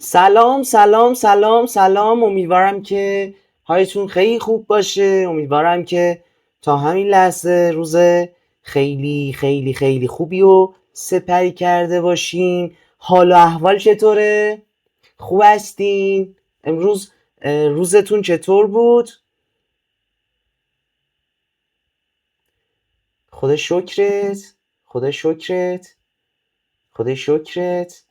سلام سلام سلام سلام. امیدوارم که حالتون خیلی خوب باشه. امیدوارم که تا همین لحظه روز خیلی خیلی خیلی خوبی رو سپری کرده باشین. حال و احوال چطوره؟ خوب هستین؟ امروز روزتون چطور بود؟ خدا شکرت، خدا شکرت، خدا شکرت.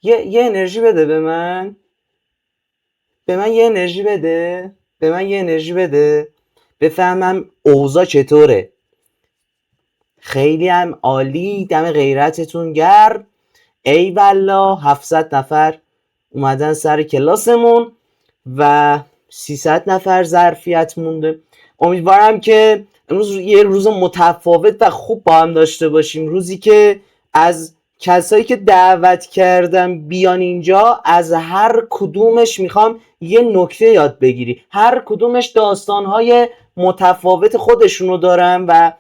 یه انرژی بده به من یه انرژی بده، یه انرژی بده بفهمم اوضاع چطوره. خیلی هم عالی، دم غیرتتون گرم. ای والله 700 نفر اومدن سر کلاسمون و 300 نفر ظرفیت مونده. امیدوارم که امروز یه روز متفاوت و خوب با هم داشته باشیم. روزی که از کسایی که دعوت کردم بیان اینجا از هر کدومش میخوام یه نکته یاد بگیری. هر کدومش داستانهای متفاوت خودشونو دارم و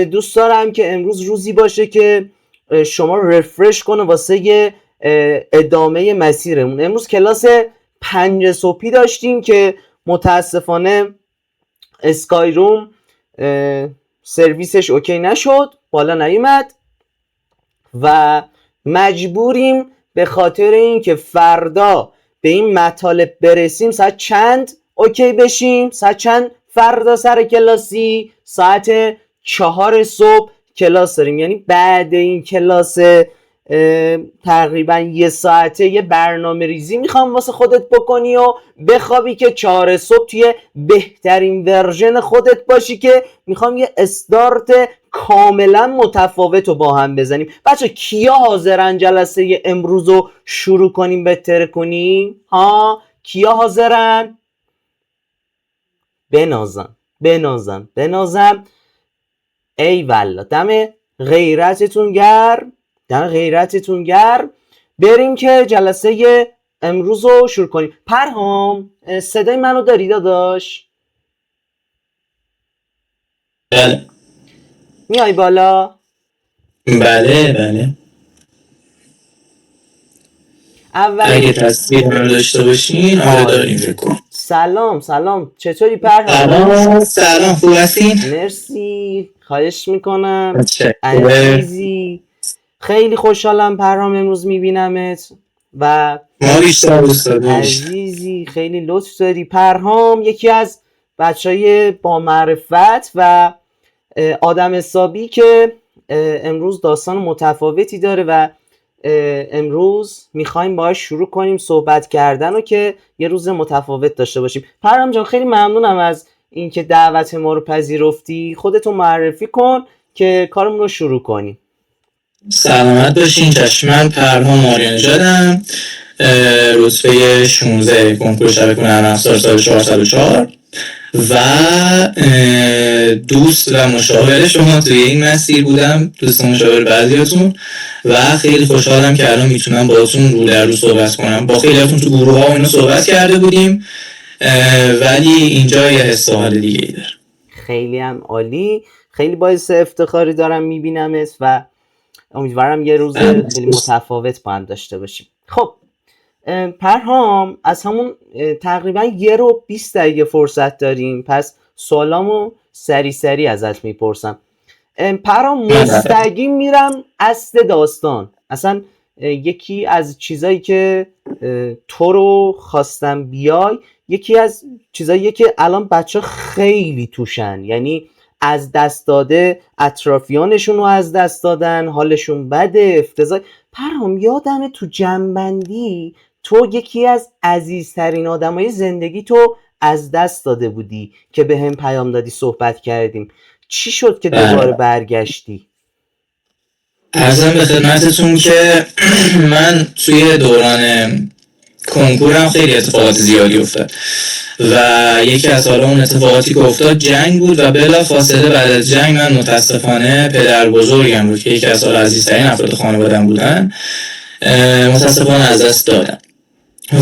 دوست دارم که امروز روزی باشه که شما رفرش کنه واسه ادامه مسیرمون. امروز کلاس 5 صبحی داشتیم که متاسفانه اسکایروم سرویسش اوکی نشد، بالا نیومد و مجبوریم به خاطر این که فردا به این مطالب برسیم ساعت چند اوکی بشیم. ساعت چند فردا سر کلاسی؟ ساعت 4 صبح کلاس داریم. یعنی بعد این کلاس تقریبا 1 ساعته یه برنامه ریزی میخوام واسه خودت بکنی و بخوابی که 4 صبح توی بهترین ورژن خودت باشی، که میخوام یه استارت کاملا متفاوت رو با هم بزنیم. بچه کیا حاضرن جلسه امروز رو شروع کنیم بهتر کنیم؟ ها کیا حاضرن؟ بنازم. ای والله دم غیرتتون گرم. بریم که جلسه امروز رو شروع کنیم. پرهام صدای منو داری داداش؟ بله. میای بالا؟ بله. اگه تصویر رو داشته باشین آره داریم فکر کنم. سلام چطوری پرهام؟ سلام خوب هستین؟ مرسی، خواهش میکنم. عزیزی خیلی خوشحالم پرهام امروز میبینمت و ما بیشتر دوست داریم. عزیزی خیلی لطف داری. پرهام یکی از بچهای با معرفت و آدم حسابی که امروز داستان متفاوتی داره و امروز میخوایم باهاش شروع کنیم صحبت کردن و که یه روز متفاوت داشته باشیم. پرهام جان خیلی ممنونم از اینکه دعوت ما رو پذیرفتی. خودتو معرفی کن که کارمون رو شروع کنیم. سلامت باشین. چشمن پرهام آریان‌نژادم، رتبه 16 کنکور شبکه نرم افزار سال 404 و دوست و مشاور شما توی این مسیر بودم، دوست مشاور بعضیاتون، و خیلی خوشحالم که الان میتونم باهاتون رو در رو صحبت کنم. با خیلیاتون تو گروه ها اینو صحبت کرده بودیم ولی اینجا یه حس و حال دیگه ای داره. خیلی هم عالی، خیلی باعث افتخاری دارم میبینمت و امیدوارم یه روز خیلی متفاوت با هم داشته باشیم. خب پرهام از همون تقریبا 1 رو 20 دقیقه فرصت داریم، پس سوالامو سری ازت میپرسم. پرهام مستقیم میرم اصل داستان. اصلا یکی از چیزایی که تو رو خواستم بیای، یکی از چیزایی که الان بچه خیلی توشن، یعنی از دست داده، اطرافیانشون رو از دست دادن، حالشون بده، افتضاح. پرهام یادمه تو جنبندی تو یکی از عزیزترین آدمای زندگی تو از دست داده بودی که به هم پیام دادی، صحبت کردیم. چی شد که دوباره برگشتی؟ عرضم به خدمتتون که من توی دوران کنکورم خیلی اتفاقات زیادی افتاد و یکی از حالا اون اتفاقاتی که افتاد جنگ بود و بلا فاصله بعد از جنگ من متاسفانه پدر بزرگم رو که یکی از حالا عزیزترین افراد خانواده‌ام بودن متاسفانه از دست دادم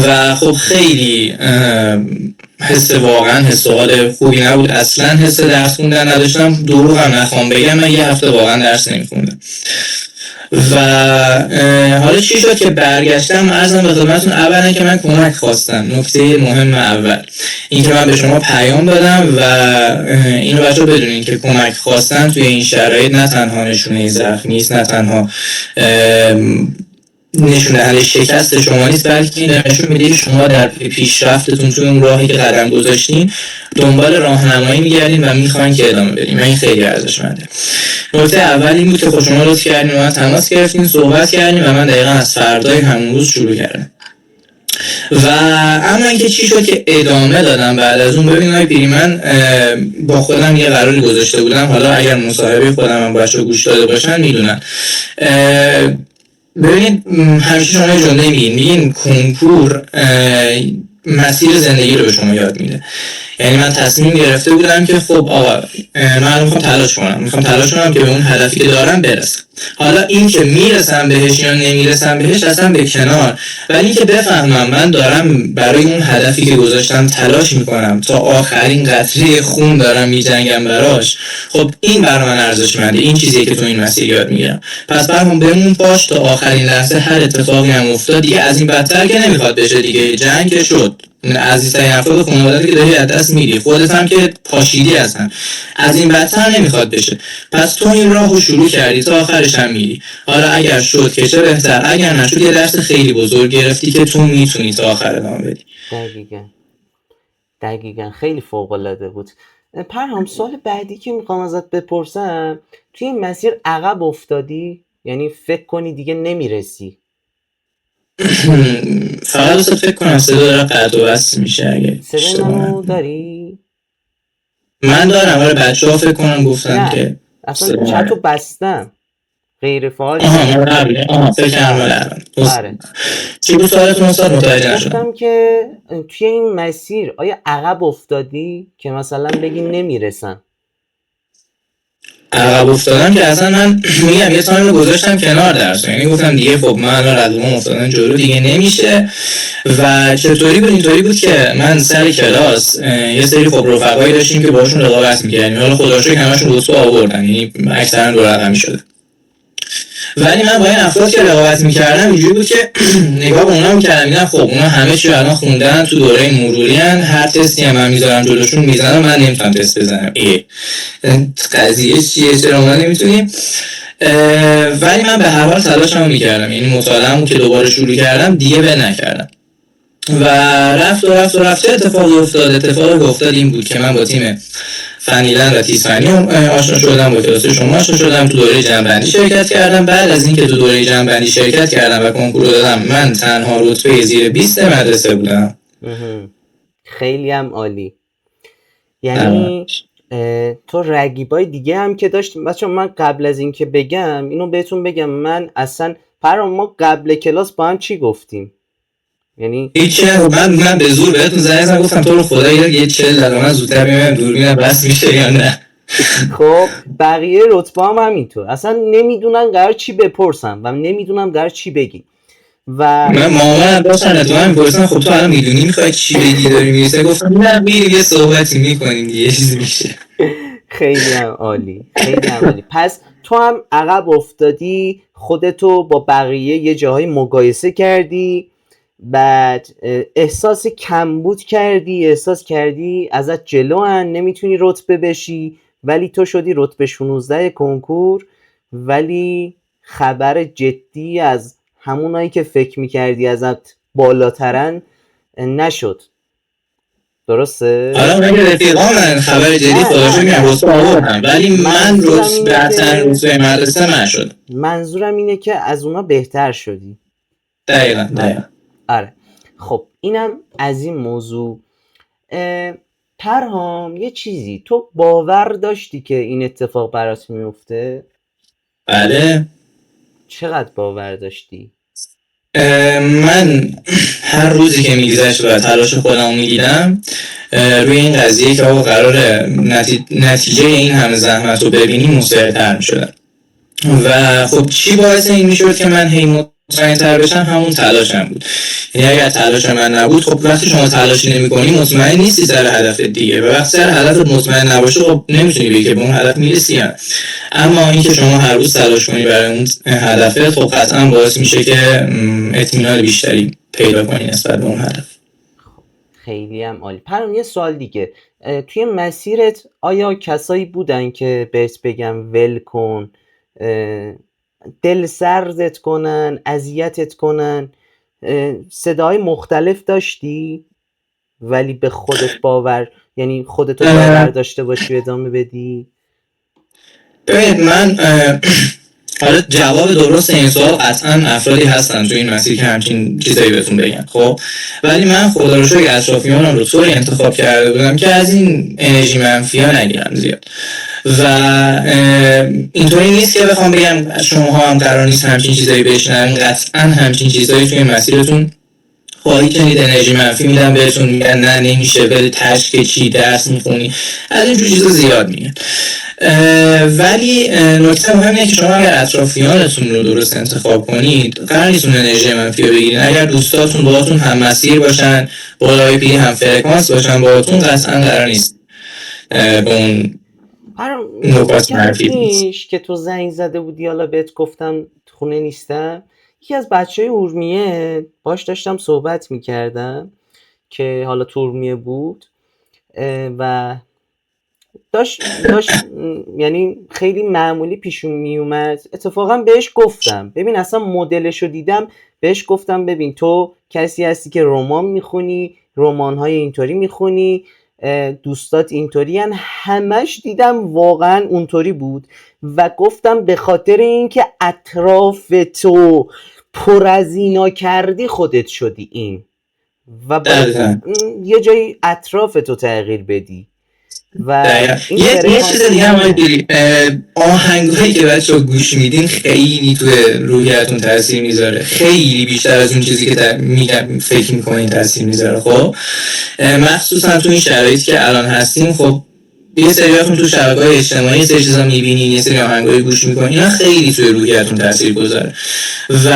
و خب خیلی حس و حال خوبی نبود. اصلا حس درس خوندن نداشتم. دروغم نخوام بگم من 1 هفته واقعا درس نمیخوندم و حالا چی شد که برگشتم عرضم به خدمتتون. اولا که من کمک خواستم، نکته مهم اول این که من به شما پیام دادم و اینو بچه بدونین که کمک خواستن توی این شرایط نه تنها نشونه ضعف نیست، نه تنها نشونه دهنده شکست شما نیست، بلکه این نشون میده که شما در پیشرفتتون توی اون راهی که قدم گذاشتین دنبال راهنمایی میگردین و میخواین که ادامه بدین. من این خیلی ارزشمنده. نکته اول این بود که خود شما لطف کردین و من تماس گرفتین، صحبت کردین و من دقیقا از فردای همون روز شروع کردم. و اما اینکه چی شد که ادامه دادم بعد از اون، ببین آقای پیری، من با خودم یه قراری گذاشته بودم، حالا اگر مصاحبه خودم هم بچه‌ها گوش داده باشن میدونن. ببینید همیشه شما یه جمله میگین کنکور مسیر زندگی رو به شما یاد میده. یعنی من تصمیم گرفته بودم که خب آقا من میخوام تلاش کنم که به اون هدفی که دارم برسم. حالا این که میرسم بهش یا نمیرسم بهش اصلا به کنار، ولی این که بفهمم من دارم برای اون هدفی که گذاشتم تلاش میکنم، تا آخرین قطره خون دارم میجنگم براش، خب این برای من ارزشمنده. این چیزیه که تو این مسیر یاد میگیرم. پس برام بمون باش تا آخرین لحظه، هر اتفاقی هم افتاد دیگه از این بدتر که نمیخواد بشه دیگه. جنگ که شد، عزیزترین افراد خانواده که داری از دست میدی، خودت هم که پاشیدی هستن، از این بدتر نمیخواد بشه. پس تو این راهو شروع کردی، تا آخرش هم میری. حالا اگر شد که چه بهتر، اگر نشد یه درس خیلی بزرگ گرفتی که تو میتونی تا آخر ادامه بدی. دقیقاً خیلی فوق العاده بود. پرهام، سوال بعدی که میخوام ازت بپرسم، توی این مسیر عقب افتادی؟ یعنی فکر کنی دیگه نمیرسی؟ فقط دوست فکر کنم صدا داره قطع و وصل میشه. اگه صدا منو داری؟ من دارم، ولی بچه‌ها فکر کنم گفتن که اصلا چتو بستم، غیر فعال. فکر کنم. آره. چی بود سوالتون استاد؟ متوجه نشدم. گفتم که توی این مسیر آیا عقب افتادی که مثلا بگی نمیرسم؟ عقب افتادم که اصلا من میگم یه تایم گذاشتم کنار درس، یعنی گفتم دیگه خب من الان ردوم افتادن جلو دیگه نمیشه. و چطوری بود؟ اینطوری بود که من سر کلاس یه سری خب رفقایی داشتیم که باشون رقابت می‌کردیم، حالا خدا رو شکر همشون رتبه آوردن، یعنی اکثرا دو رقمی شده. ولی من با این افراد که رقابت میکردم اینجوری بود که نگاه به اونا میکردم، میگم خب اونا همه چی الان خوندن، تو دوره مروری ان، هر تستی هم من میذارم جلوشون میزنم، من نمیتونم تست بزنم. قضیه چیه؟ چرا ما نمیتونیم؟ ولی من به هر حال تلاشمو میکردم، یعنی مطالعه‌مو که دوباره شروع کردم دیگه ول نکردم. و رفت اتفاقی افتاد این بود که من با تیم فنیلن و تیزفنی آشنا شدم، با کلاس شما آشنا شدم، تو دوره جمع‌بندی شرکت کردم. بعد از اینکه تو دوره جمع‌بندی شرکت کردم و کنکور دادم، من تنها رتبه زیر 20 مدرسه بودم. خیلی هم عالی. یعنی تو رقیبای دیگه هم که داشتیم. بچه من قبل از اینکه بگم اینو بهتون بگم، من اصلا ما قبل کلاس با هم چی گفتیم؟ یعنی هیچ. من به زور بهتون زنگ زدم گفتم تو رو خدا یه 40 دقیقه من زودتر میام دوربینم بس میشه یا نه. خب بقیه رتبه هم همینطور، اصلا نمیدونن قرار چی بپرسم و نمیدونم قرار چی بگی. و من مامانم داشتن تو هم میپرسن خب تو الان میدونی میخوای چی بگی داری میرسه؟ گفتم نه میریم یه صحبتی میکنیم یه چیزی میشه. خیلی هم عالی. پس تو هم عقب افتادی، خودتو با بقیه یه جاهای مقایسه کردی، بعد احساس کمبود کردی، احساس کردی ازت جلوان، نمیتونی رتبه بشی، ولی تو شدی رتبه 16 کنکور. ولی خبر جدی از همونایی که فکر میکردی ازت بالاترن نشد. درسته؟ حالا من رفیقان خبر جدی خودشون میگم رتبه آوردم، ولی من بهترین رتبه مدرسه نشد. منظورم اینه که از اونا بهتر شدی. دقیقاً. آره. خب اینم از این موضوع. پرهام، یه چیزی، تو باور داشتی که این اتفاق برات میفته؟ بله. چقدر باور داشتی؟ من هر روزی که میگذشت و تلاش خودم میدیدم روی این قضیه که آقا قراره نتیجه این همه زحمت رو ببینی مصرتر میشدم. و خب چی باعث این میشد که من هی مطمئن‌تر بشم همون تلاشم بود. یعنی اگر تلاش من نبود، خب وقتی شما تلاشی نمی‌کنی مطمئن نیستی سر هدفت دیگه، و وقتی سر هدفت مطمئن نباشی خب نمیتونی بگی که به اون هدف میرسی هم. اما اینکه شما هر روز تلاش کنی برای اون هدفت، خب قطعا باعث میشه که اطمینان بیشتری پیدا کنی نسبت به اون هدف. خیلی هم عالی. پرام یه سوال دیگه، توی مسیرت آیا کسایی بودن که بهت بگم ول کن، دل سردت کنن، اذیتت کنن؟ صداهای مختلف داشتی ولی به خودت باور، یعنی خودتو باور داشته باشی و ادامه بدی؟ ببین من حالا جواب درست این سوال قطعا افرادی هستن تو این مسیر که همچین چیزایی بهتون بگن، خب ولی من خدا رو شکر اطرافیانم رو طوری انتخاب کرده بودم که از این انرژی منفی ها نگیرم زیاد. و اینطوری نیست که بخوام بگم شما هم قرار نیست همچین چیزایی بشنوین، قطعا همچین چیزایی توی مسیرتون خواهی شنید. انرژی منفی میدن بهتون، میگن نه نمیشه، بری تشک چی، درس میخونی، از اینجور چیزا زیاد میگن. ولی نکته مهم اینه که شما اگر اطرافیانتون رو درست انتخاب کنید، قرار نیستون انرژی منفی رو بگیرین. اگر دوستاتون باهاتون هم مسیر باشن، بالای پی هم فرکانس باشن باهاتون، قطعا قرار نیست به اون نکات منفی پیش که تو زنگ زده بودی، حالا بهت گفتم خونه نیستم، یکی از بچه های اورمیه باش داشتم صحبت میکردم که حالا تو اورمیه بود و داشت یعنی خیلی معمولی پیشون میومد. اتفاقا بهش گفتم ببین اصلا مدلشو دیدم، بهش گفتم ببین تو کسی هستی که رمان میخونی، رمان‌های اینطوری میخونی، دوستات اینطوری هن. همش دیدم واقعا اونطوری بود و گفتم به خاطر اینکه اطراف تو پر از اینا کردی خودت شدی این، و باید یه جایی اطراف تو تغییر بدی. و یه چیز دیگه هم آهنگایی که بچه ها گوش میدین خیلی توی روحیتون تاثیر میذاره، خیلی بیشتر از اون چیزی که میگم فکر میکنین تاثیر میذاره. خب مخصوصا تو این شرایطی که الان هستیم، خب یه سریاتون تو شبکه‌های اجتماعی یه سری چیزا میبینین، یه سری آهنگایی گوش میکنین، اینا خیلی توی روحیتون تاثیر گذاره. و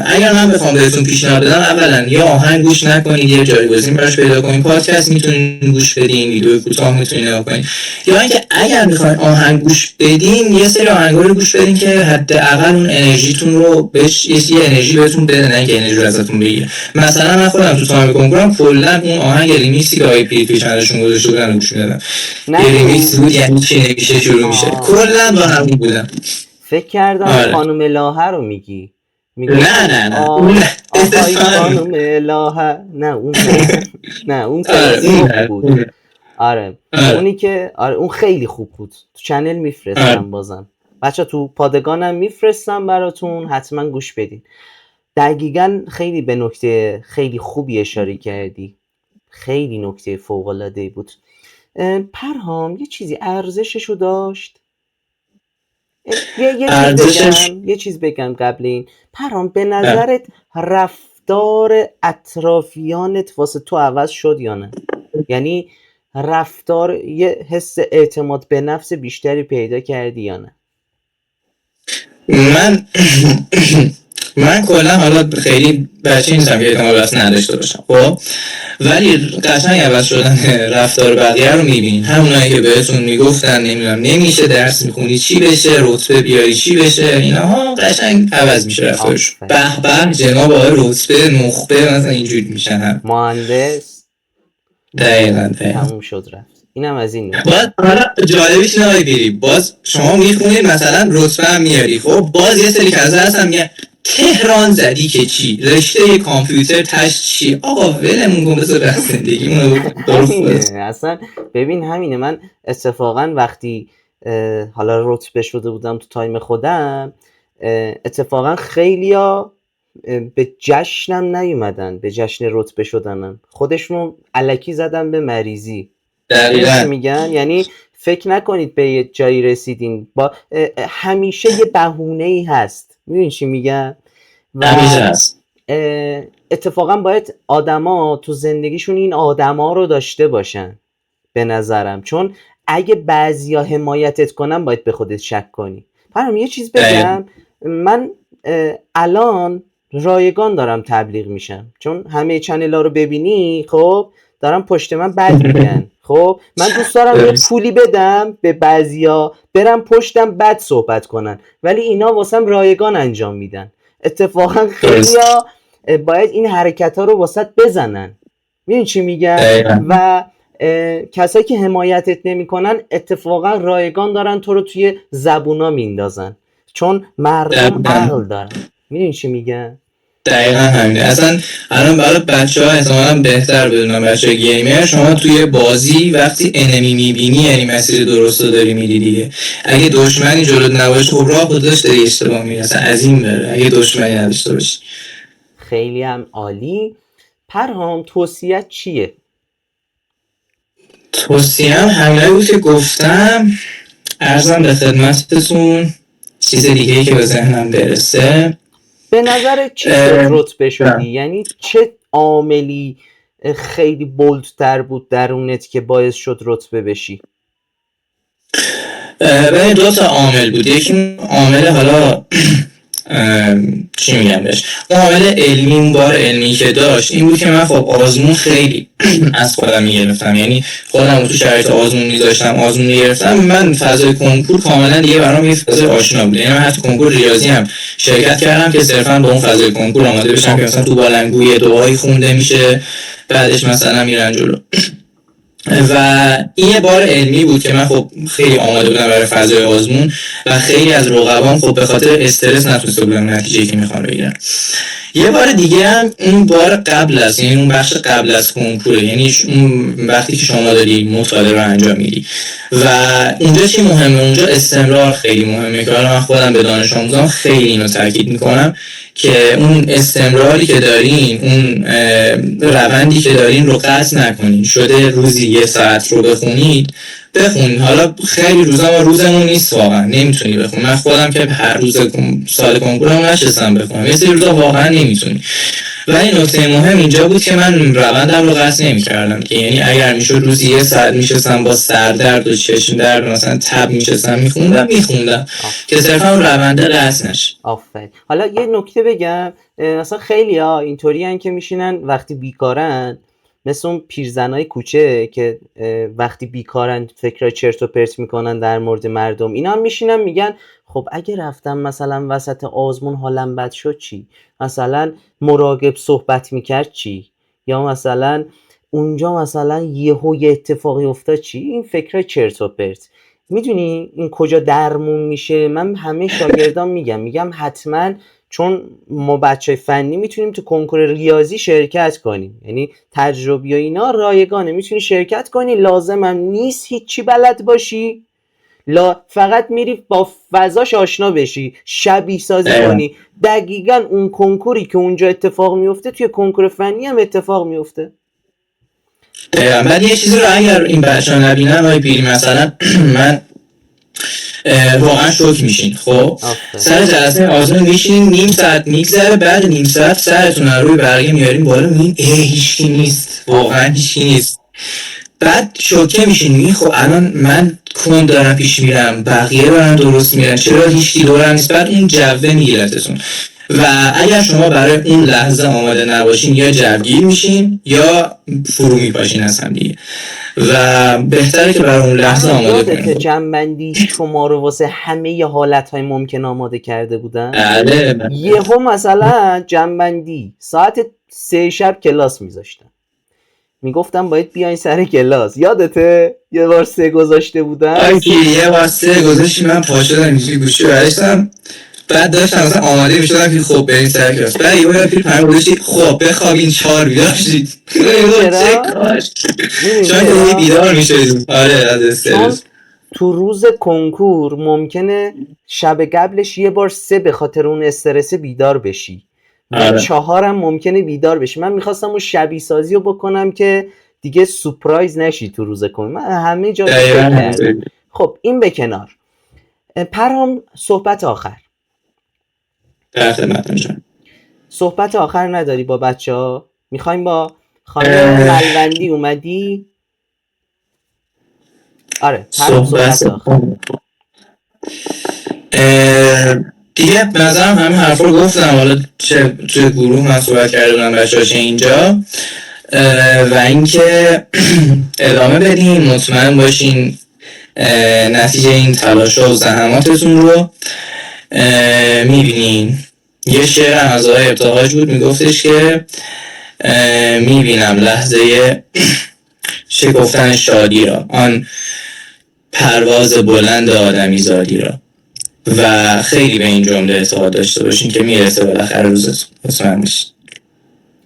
اگر من بخوام بهتون پیشنهاد بدم، اولا یا آهنگ گوش نکنید، یه جایگزین براش پیدا کنید، پادکست میتونین گوش بدین، ویدیو کوتاه میتونین نگاه کنید، یا اینکه اگر میخواین آهنگ گوش بدین یه سری آهنگا رو گوش بدین که حداقل اون انرژیتون رو بهش یه انرژی بهتون بده، نه اینکه انرژی رو ازتون بگیره. مثلا من خودم تو تایم کنکورم کلا اون آهنگ ریمیکسی که آی پی پیشنهادشون گذاشته بودن گوش میدادم. یه ریمیکس بود، یعنی چی نمیشه شروع میشه، کلا با همون بودم. فکر کردم خانم الهه رو میگی. نه آهای خانم الهه، نه اون نه اون خوب بود. آره اونی که اون خیلی خوب بود. تو چنل میفرستم بازم بچه، تو پادگانم میفرستم براتون، حتما گوش بدین. دقیقاً خیلی به نکته خیلی خوبی اشاره کردی، خیلی نکته فوق‌العاده‌ای بود. پرهام یه چیزی ارزششو داشت. یه چیز بگم قبل این. پرهام به نظرت رفتار اطرافیانت واسه تو عوض شد یا نه؟ یعنی رفتار یه حس اعتماد به نفس بیشتری پیدا کردی یا نه؟ من کلا حالا خیلی بچه نیستم که اعتماد به نفس نداشته باشم، خب ولی قشنگ عوض شدن رفتار بقیه رو میبینین. همونایی که بهتون میگفتن نمیدونم نمیشه درس میخونی چی بشه، رتبه بیاری چی بشه، اینها قشنگ عوض میشه رفتارش. به جناب آقای رتبه نخبه مثلا اینجوری میشن، هم مهندس. دقیقاً تموم شد رفت. اینم از این نوع. باز حالا جالبیش اینه بیری، باز شما میخونید مثلا رتبه هم میاری، خب باز یه سری کسا هستن میگن تهران زدی که چی، رشته کامپیوتر تش چی، آقا ولمون کن بذار به زندگیمون رو. اصلا ببین همینه. من اتفاقا وقتی حالا رتبه شده بودم تو تایم خودم، اتفاقا خیلیا به جشنم نیومدن، به جشن رتبه شدنم خودشون الکی زدن به مریضی. دقیقاً میگن یعنی فکر نکنید به یه جایی رسیدین، با همیشه یه بهونه‌ای هست. میدونی چی میگم؟ همیشه هست. اتفاقا باید آدما تو زندگیشون این آدما رو داشته باشن به نظرم، چون اگه بعضیا حمایتت کنن باید به خودت شک کنی. پرم یه چیز بگم، من الان رایگان دارم تبلیغ میشم، چون همه چنل رو ببینی خب دارم پشت من بد میگن. خب من دوست دارم یه درست. پولی بدم به بعضیا برم پشتم بد صحبت کنن، ولی اینا واسم رایگان انجام میدن. اتفاقا درست. خیلیا باید این حرکت ها رو واسط بزنن. میدونی چی میگم؟ دقیقا. و کسایی که حمایتت نمیکنن اتفاقا رایگان دارن تو رو توی زبونا میندازن، چون مردم دقیقا. عقل دارن. میدونی چی میگن؟ دقیقا همینه. اصلا الان برای بچه ها احتمالا بهتر بدونم، بچه گیمر، شما توی بازی وقتی انمی میبینی یعنی مسیر درست رو داری میری دیگه. اگه دشمنی جلوت نباشه خب راه خودش داری اشتباه میری، اصلا از این بره اگه دشمنی نداشته باشی. خیلی هم عالی. پرهام توصیت چیه؟ توصیهم همینایی بود که گفتم. ارزم به خدمتتون چیز دیگه ای که به ذهنم برسه. به نظر چی شد رتبه شدی؟ یعنی چه عاملی خیلی بولدتر بود درونت که باعث شد رتبه بشی؟ ببین دو تا عامل بود. یکی عامل حالا چی میگم بهش، اون عامل علمی، اون بار علمی که داشت این بود که من خب آزمون خیلی از خودم میگرفتم، یعنی خودم رو تو شرایط آزمون میذاشتم، آزمون میگرفتم. من فضای کنکور کاملا دیگه برام یه فضای آشنا بود، یعنی من حتی کنکور ریاضی هم شرکت کردم که صرفا به اون فضای کنکور آماده بشم که مثلا تو بلندگوی دعایی خونده میشه بعدش مثلا میرن جلو. و این یه بار علمی بود که من خب خیلی آماده بودم برای فضای آزمون و خیلی از رقبام خب به خاطر استرس نتونسته بودم نتیجه‌ای که میخوام بگیرم. یه بار دیگه هم اون بار قبل است، یعنی اون بخش قبل از کنکوره، یعنی اون وقتی که شما داری مطالعه رو انجام میدی و اونجا چی مهمه، اونجا استمرار خیلی مهمه که من خودم به دانش آموزان خیلی اینو تاکید میکنم که اون استمراری که دارین، اون روندی که دارین رو قطع نکنین. شده روزی 1 ساعت رو بخونید بخونید. حالا خیلی روزا ما روزمون نیست واقعا نمیتونی بخونی، من خودم که هر روز سال کنکورم نشستم بخونم، یه سری روزا واقعا نمیتونی. ولی نکته مهم اینجا بود که من روندم رو قطع نمی‌کردم، که یعنی اگر میشد روزی 1 ساعت میشستم با سردرد و چشم درد مثلا تب میشستم میخوندم که صرفا روند قطع نشه. آفرین. حالا یه نکته بگم، اصلا خیلی ها اینطوری که میشینن وقتی بیکارن، مثل اون پیرزنای کوچه که وقتی بیکارن فکر چرت و پرت میکنن در مورد مردم، اینا هم میشینن میگن خب اگه رفتم مثلا وسط آزمون حالم بد شد چی؟ مثلا مراقب صحبت میکرد چی؟ یا مثلا اونجا مثلا یه اتفاقی افتاد چی؟ این فکر چرت و پرت. میدونی این کجا درمون میشه؟ من همه شاگردان میگم حتما، چون ما بچه فنی میتونیم تو کنکور ریاضی شرکت کنیم، یعنی تجربی و اینا رایگانه، میتونی شرکت کنی، لازم هم نیست هیچی بلد باشی، فقط میری با فضاش آشنا بشی، شبیه سازی کنی. دقیقا اون کنکوری که اونجا اتفاق میفته توی کنکور فنی هم اتفاق میفته. بعد یه چیزی رو اگر این بچه ها نبینن های پیری، مثلا من واقعا شوک میشین. خب سر جلسه آزمون میشین، نیم ساعت میگذره، بعد نیم ساعت سرتون رو روی برگه میاریم بالا، میگین هیچکی نیست، واقعا هیچکی نیست. بعد شوکه میشین، میگین خب الان من کند دارم پیش میرم، بقیه دارن درست میرن، چرا هیچکی دورم نیست؟ بعد اون جوه میگیرتتون و اگر شما برای اون لحظه آماده نباشین یا جوگیر میشین یا فرو میپاشین از هم دیگه و بهتره که برای اون لحظه آماده کنین. جنبندی شما رو واسه همه ی حالتهای ممکن آماده کرده بودن. بله. یهو مثلا جنبندی ساعت 3 شب کلاس میذاشتن، میگفتم باید بیاین سر کلاس، یادته یه بار 3 گذاشته بودن؟ یه بار 3 گذاشتی، من پا شدم اینجوری گوشی برداشتم، بعد داشتم مثلا آماده میشدم که خب بریم سر کلاس، بعد یه بار پیر پناه گذاشتی خب بخوابین 4 بیدار شید. چه کاش چون بیدار میشدیم. آره از استرس. تو روز کنکور ممکنه شب قبلش یه بار 3 به خاطر اون استرس بیدار بشی و 4 هم ممکنه بیدار بشی. من میخواستم اون شبیه سازی رو بکنم که دیگه سورپرایز نشی تو روز کنکور. من همه جا کردم. خب این به کنار. پرهام صحبت آخر. صحبت آخر نداری با بچه ها؟ میخوایم با خانم ملوندی اومدی؟ آره صحبت آخر. دیگه به نظرم همین حرف رو گفتم، حالا چه توی گروه من صحبت کرده بودم بچه‌ها چه اینجا، و اینکه ادامه بدین، مطمئن باشین نتیجه این تلاش و زحماتتون رو میبینین. یه شعر از آقای ابتهاج بود میگفتش که میبینم لحظه شکفتن شادی را، آن پرواز بلند آدمی زادی را. و خیلی به این جمله اعتقاد داشته باشین که میرسه بالاخره روزتون، مطمئن باشین.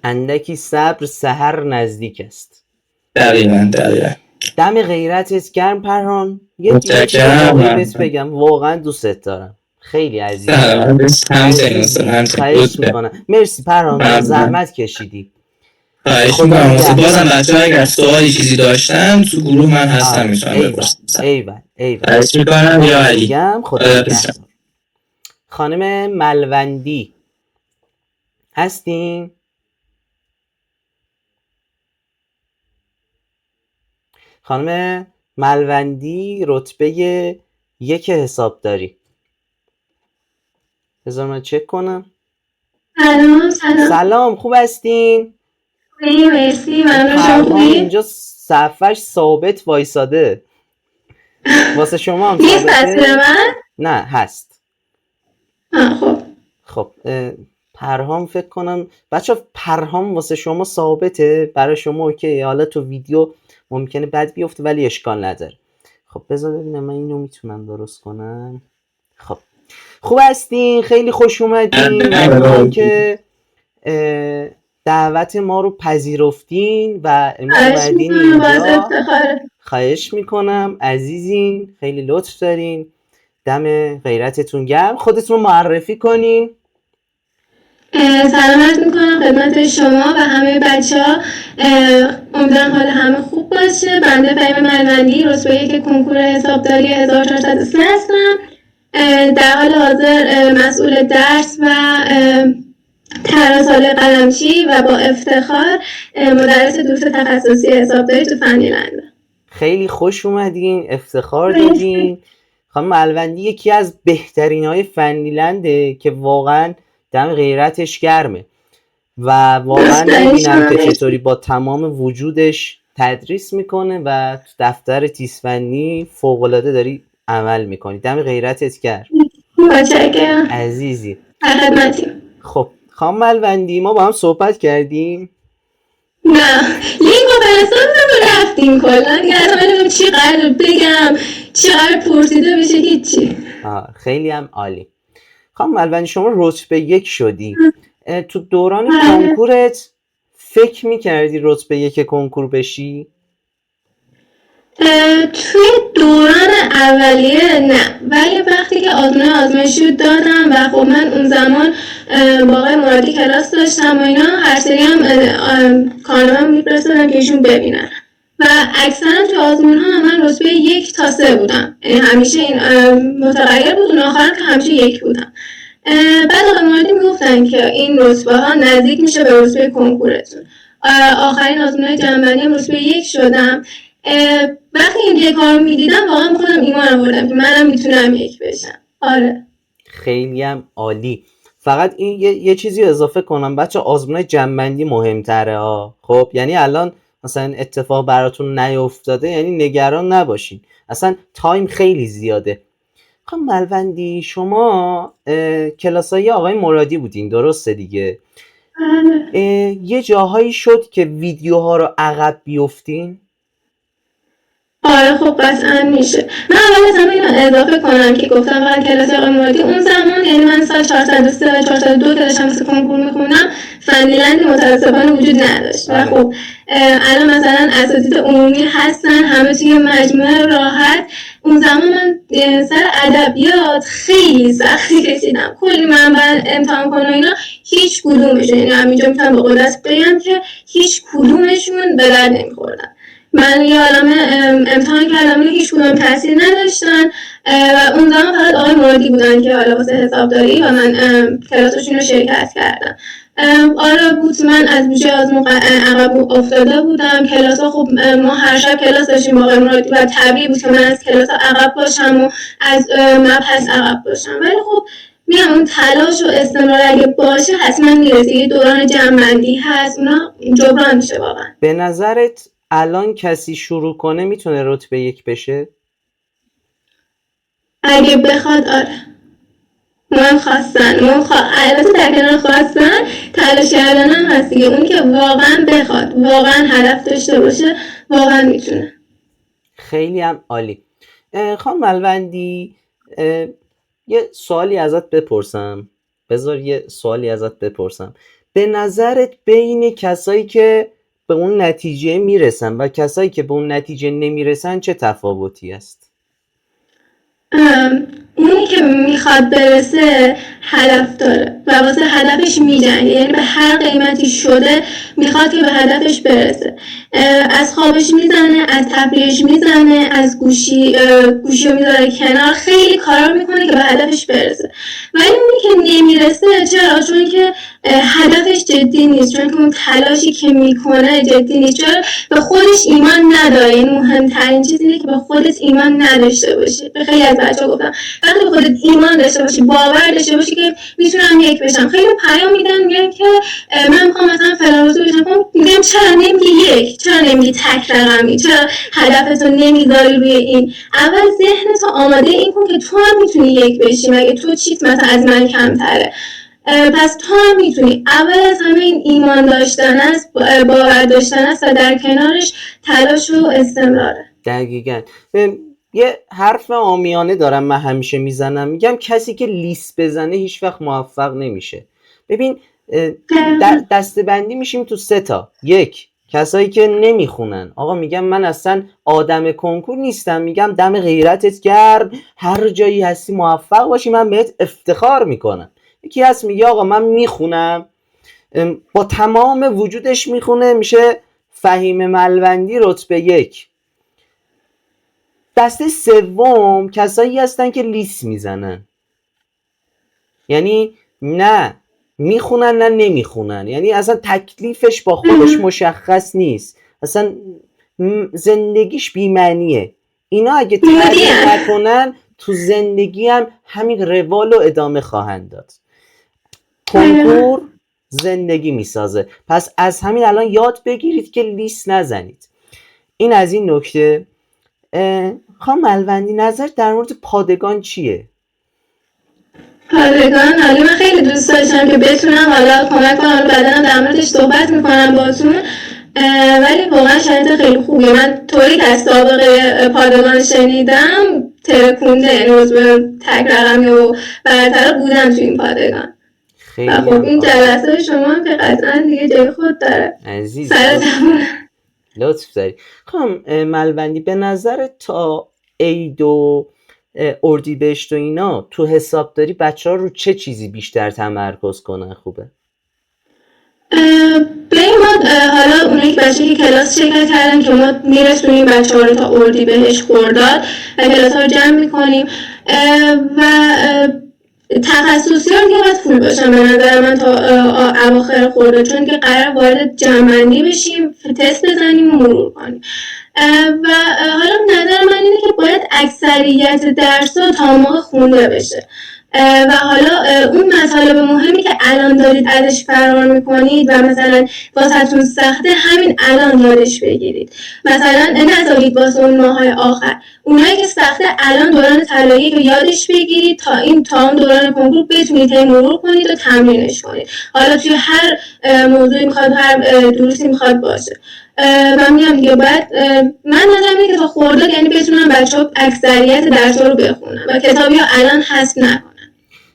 اندکی صبر سحر نزدیک است. دقیقاً. دم غیرتت گرم پرهام. یه متشکرم. بهت بگم واقعا دوستت دارم، خیلی عزیزم. خواهش میکنم. مرسی پرهام، زحمت کشیدی. خواهش میکنم. بازم بچه ها اگر سوالی چیزی داشتن تو گروه من هستم، میتونم بپرسم. ایول خواهش میکنم. یا علی خدا. خانم ملوندی هستین؟ خانم ملوندی رتبه 1 حسابداری. بذار من چک کنم. سلام خوب هستین؟ مرسی. ممنون. اینجا صفحش ثابت وایساده واسه شما هم ثابته؟ من؟ نه هست. خب پرهام فکر کنم بچه پرهام واسه شما ثابته، برای شما اوکی. حالا تو ویدیو ممکنه بد بیفته ولی اشکال نداره. خب بذار ببینم من اینو میتونم درست کنم. خب خوب هستین؟ خیلی خوش اومدین. ممنون که دعوت ما رو پذیرفتین و اومدین اینجا. خواهش میکنم عزیزین، خیلی لطف دارین. دم غیرتتون گرم. خودتون رو معرفی کنین. سلام عرض میکنم خدمت شما و همه بچه ها. امیدوارم حال همه خوب باشه. بنده فهیم ملوندی، رتبه 1 کنکور حسابداری 1403 هستم. در حال حاضر مسئول درس و تراسال قلمچی و با افتخار مدرس دوست تخصصی حسابداری تو فنیلند. خیلی خوش اومدین، افتخار دادین. خانم ملوندی یکی از بهترین های فنیلنده که واقعا دم غیرتش گرمه و واقعا میبینم که چطوری با تمام وجودش تدریس میکنه و تو دفتر تیزفنی فوق‌العاده داری عمل میکنی. دم غیرتت گرم. متشکرم عزیزی. خدمتی. خب خانم ملوندی ما با هم صحبت کردیم؟ نه لینکو فرستادم رفتیم کلا. یادم چی قرار بگم، چی قرار پرسیده بشه، هیچی. خیلی هم عالی. خانم ملوندی شما رتبه 1 شدی. تو دوران کنکورت فکر میکردی رتبه 1 کنکور بشی؟ توی دوران اولیه نه، ولی وقتی که آزمایشی دادم و خب من اون زمان با آقای مرادی کلاس داشتم و اینا، هر سری هم کارنامه میفرستادم که ایشون ببینن و اکثرا تو آزمون ها من رتبه 1 تا 3 بودم. همیشه این متغیر بود. اون آخرم که همیشه 1 بودم. بعد آقای مرادی میگفتن که این رتبه ها نزدیک میشه به رتبه کنکورتون. آخرین آزمون جنبندی هم رتبه 1 شدم. وقتی این کار رو میدیدم واقعا خودم ایمان آوردم که منم میتونم 1 بشم. آره خیلی هم عالی. فقط این یه چیزی اضافه کنم بچه، آزمون جنبندی مهمتره ها. خب یعنی الان مثلا اتفاق براتون نیفتاده یعنی نگران نباشین، اصلا تایم خیلی زیاده. خب ملوندی شما کلاسای آقای مرادی بودین درسته دیگه؟ یه جاهایی شد که ویدیوها رو عقب بیفتین؟ آره خب قطعا میشه. من اول از همه اینو اضافه کنم که گفتم فقط کلاس آقای مرادی اون زمان، یعنی من سال 403 و 402 که داشتم واسه کنکور میخوندم فنیلندی متاسفانه وجود نداشت و خب الان مثلا اساتید عمومی هستن همه توی مجموعه راحت. اون زمان من سر ادبیات خیلی سختی کشیدم، کلی من امتحان کنم اینا، هیچ کدومشون، یعنی همینجا میتونم به قدرت بگم که هیچ کدومشون به درد نمیخوردن. من یه عالمه امتحان کردم هیچ کدوم تاثیر نداشتن و اون زمان فقط آقای مرادی بودن که حالا واسه حسابداری و من کلاسشون رو شرکت کردم. آره بود، من از بودجه آزمون عقب افتاده بودم. کلاس ها خب ما هر شب کلاس داشتیم با آقای مرادی و طبیعی بود که من از کلاس ها عقب باشم و از مبحث عقب باشم، ولی خب میگم اون تلاش و استمرار اگه باشه حتما میرسه. یه دوران جمع‌بندی هست، اونا جبران میشه واقعا. به نظرت الان کسی شروع کنه میتونه رتبه 1 بشه؟ اگه بخواد آره. مهم خواستن، البته در کنار خواستن تلاش کردن هم هست دیگه. اونی که واقعا بخواد، واقعا هدف داشته باشه، واقعا میتونه. خیلی هم عالی. خانم ملوندی، یه سوالی ازت بپرسم. بذار یه سوالی ازت بپرسم. به نظرت بین کسایی که به اون نتیجه میرسن و کسایی که به اون نتیجه نمیرسن چه تفاوتی است؟ اونی که میخواد برسه هدف داره و واسه هدفش میجنگه، یعنی به هر قیمتی شده میخواد که به هدفش برسه. از خوابش میزنه، از تفریحش میزنه، از گوشی رو میذاره کنار، خیلی کارا میکنه که به هدفش برسه. ولی اونی که نمیرسه چرا؟ چون که هدفش جدی نیست، چون که اون تلاشی که میکنه جدی نیست، چون به خودش ایمان نداره. این مهمترین چیز اینه که به خودت ایمان نداشته باشی. به خیلی از بچه‌ها گفتم وقتی به خودت ایمان داشته باشی، باور داشته باشی که میتونم 1 بشم. خیلی پیام میدن میگن که من میخوام مثلا فلان روز بشم، میگم چرا نمیگی 1؟ چرا نمیگی تک رقمی؟ چرا هدفتو نمیذاری روی این؟ اول ذهنتو آماده این کن که تو هم میتونی 1 بشی، مگه تو چیت مثلا از من کمتره؟ پس تو هم میتونی. اول از همه این ایمان داشتن است، باور داشتن است و در کنارش تلاش و استمراره. دقیقاً. یه حرف عامیانه دارم من همیشه میزنم، میگم کسی که لیست بزنه هیچ وقت موفق نمیشه. ببین دسته‌بندی میشیم تو 3 تا. 1 کسایی که نمیخونن، آقا میگم من اصلا آدم کنکور نیستم، میگم دم غیرتت گرم، هر جایی هستی موفق باشی، من بهت افتخار میکنم. یکی هست میگه آقا من میخونم، با تمام وجودش میخونه، میشه فهیم ملوندی رتبه 1. دسته سوم کسایی هستن که لیست میزنن، یعنی نه میخونن نه نمیخونن، یعنی اصلا تکلیفش با خودش مشخص نیست، اصلا زندگیش بی‌معنیه. اینا اگه تغییر نکنن تو زندگی هم همین روال و ادامه خواهند داد. کنکور زندگی میسازه، پس از همین الان یاد بگیرید که لیست نزنید. این از این نکته. خانم ملوندی نظر در مورد پادگان چیه؟ پادگان حالا من خیلی دوست داشتم که بتونم حالا کمک کنم، بعدا در موردش صحبت میکنم باتون، ولی واقعا شرایط خیلی خوبیه. من طوری که از سابقه پادگان شنیدم ترکونده، یعنی عضو تک رقمی و برتر بودم تو این پادگان. خیلی خب این جلسه شما که قطعا دیگه جای خود داره. عزیز سرتمون لطف داری. خانم ملوندی به نظر تا عید و اردیبهشت و اینا تو حسابداری بچه‌ها رو چه چیزی بیشتر تمرکز کنن خوبه؟ بریم ما حالا اونایی که بچه که کلاس شرکت کردن که ما میرسونیم بچه ها رو تا اردیبهشت خرداد و کلاس ها رو جمع میکنیم و تخصصی ها دیگه باید فول باشن به نظر من تا اواخر خرداد، چون که قرار وارد جمع‌بندی بشیم، تست بزنیم و مرور کنیم. و حالا نظر من اینه که باید اکثریت درس‌ها تا موقع خونده بشه و حالا اون مطالب مهمی که الان دارید ازش فرار میکنید و مثلا واسهتون سخته، همین الان یادش بگیرید. مثلا نذارید واسه اون ماهای آخر. اونایی که سخته الان دوران طلایی که یادش بگیرید تا اون دوران کنکور بتونید مرور کنید و تمرینش کنید. حالا توی هر موضوعی میخواد، هر دروسی میخواد باشه. من میگم دیگه بعد من نظرم اینه که تا خرداد یعنی بتونن بچه‌ها اکثریت درس‌ها رو بخونن و کتابی ها الان حذف نکنن.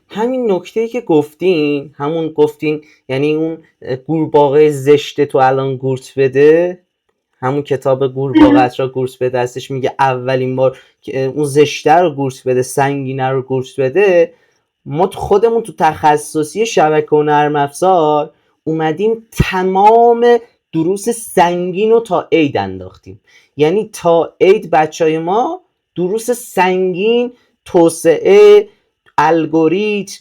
همین نکته‌ای که گفتین، همون گفتین یعنی اون گورباغه زشت تو الان گورت بده، همون کتاب گورباغه‌ات را گورت بده هستش، میگه اولین بار که اون زشته رو گورت بده، سنگینه رو گورت بده. ما خودمون تو تخصصی شبکه و نرم افزار اومدیم تمام دروس سنگین رو تا عید انداختیم، یعنی تا عید بچهای ما دروس سنگین، توسعه، الگوریتم،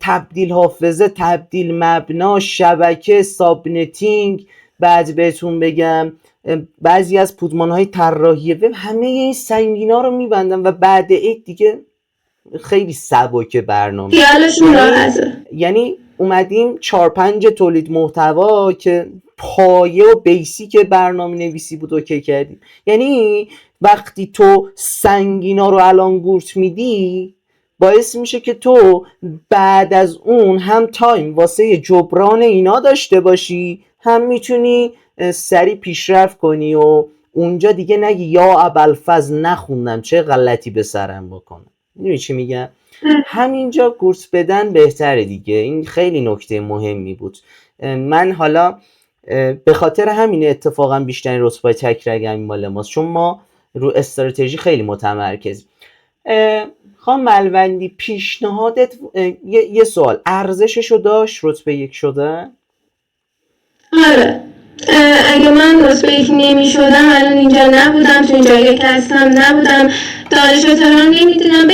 تبدیل حافظه، تبدیل مبنا، شبکه، سابنتینگ، بعد بهتون بگم بعضی از پودمان‌های طراحی وب، همه این سنگینا رو میبندن و بعد عید دیگه خیلی سبک برنامه، خیالشون راحته. یعنی اومدیم 4-5 تولید محتوا که پایه و بیسیک برنامه نویسی بود اوکی کردیم. یعنی وقتی تو سنگینا رو الان گورت میدی باعث میشه که تو بعد از اون هم تایم واسه جبران اینا داشته باشی، هم میتونی سریع پیشرفت کنی و اونجا دیگه نگی یا ابوالفضل نخوندم چه غلطی به سرم بکنم. میدونی چی میگم؟ همینجا گورت بدن بهتره دیگه. این خیلی نکته مهمی بود. من حالا به خاطر همین اتفاقا بیشتر رتبه تک رگمی مال ماست، چون ما رو استراتژی خیلی متمرکز. خانم ملوندی پیشنهادت یه سوال، ارزششو داشت رتبه 1 شدن؟ آره، اگه من رتبه 1 نمی شدم الان اینجا نبودم، تو این جایی که هستم نبودم، دانشگاه تهران نمیدونم.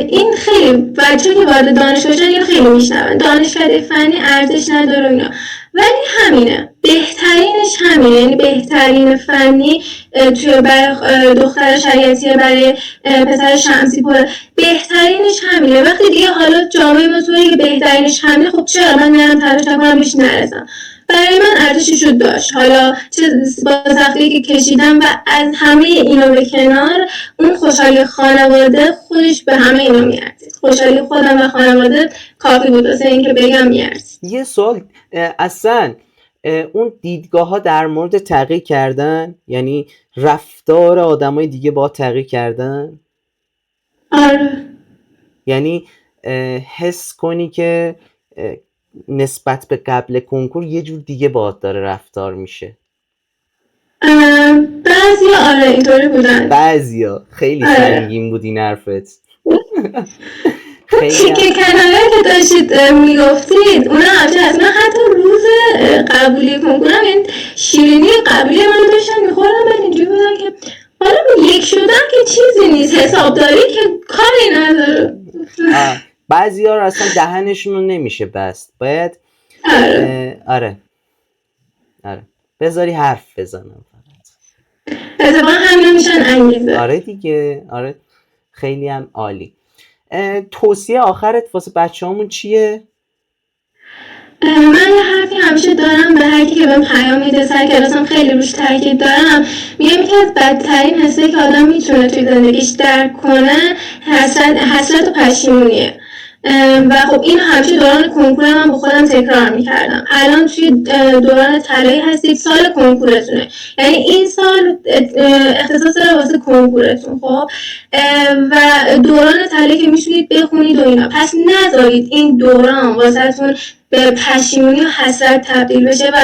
این خیلی بچه که وارد دانشگاه شدن اینو خیلی میشنون، دانشکده فنی ارزش نداره اینا، ولی همینه، بهترینش همینه. یعنی بهترین فنی توی برای دختر شریعتیه، برای پسر شمسی پره، بهترینش همینه. وقتی دیگه حالا جامعه ما توی که بهترینش همینه، خب چرا من نرم تلاش نکنم بهش نرسم؟ برای من ارزششو داشت. حالا چه با سختی که کشیدم و از همه اینا به کنار، اون خوشحالی خانواده خودش به همه اینا میارزید. خوشحالی خودم و خانواده کافی بود واسه اینکه بگم میارزید. یه سوال، اصلا اون دیدگاه ها در مورد تغییر کردن؟ یعنی رفتار آدمای دیگه با تغییر کردن؟ آره. یعنی حس کنی که نسبت به قبل کنکور یه جور دیگه باهات داره رفتار میشه؟ بعضیا آره اینطوری بودن، بعضیا. خیلی سنگین بود این حرفت. خیلی که کناره که داشتید میگفتید اونا همچه هست. من حتی روز قبولی کنکورم این شیرینی قبولی من داشتن میخورم، من اینجوری بودم که حالا 1 شدم که چیزی نیست، حسابداری که کاری نداره. بعضی ها رو اصلا دهنشون رو نمیشه بست، باید آره بذاری حرف بزنم فقط. اتفاقا همین میشن انگیزه. آره دیگه، آره خیلی هم عالی. توصیه آخرت واسه بچه‌هامون چیه؟ من یه حرفی همیشه دارم به هر کی که بهم پیام میده، سر کلاسم خیلی روش تاکید دارم، میگم یکی از بدترین حسایی که آدم میتونه توی زندگیش درک کنه حسرت و پشیمونیه. و خب این همیشه دوران کنکور من با خودم تکرار میکردم. الان توی دوران طلایی هستید، سال کنکورتونه، یعنی این سال اختصاص داره واسه کنکورتون. خب و دوران طلایی که میشونید بخونید و اینا، پس نذارید این دوران واسهتون به پشیمونی و حسرت تبدیل بشه و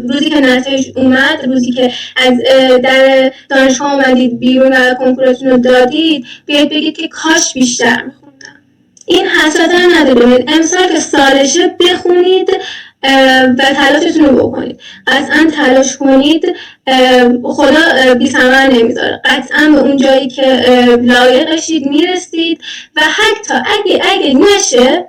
روزی که نتایج اومد، روزی که از در دانشگاه اومدید بیرون و کنکورتون رو دادید، بیاید بگید که کاش بیشتر میخوندم. این حسرت هم ندارید. امسال که سالشه بخونید و تلاشتون رو بکنید. قطعا تلاش کنید، خدا بی ثمر نمیذاره. قطعا به اون جایی که لایقشید میرسید و حتی اگه نشه،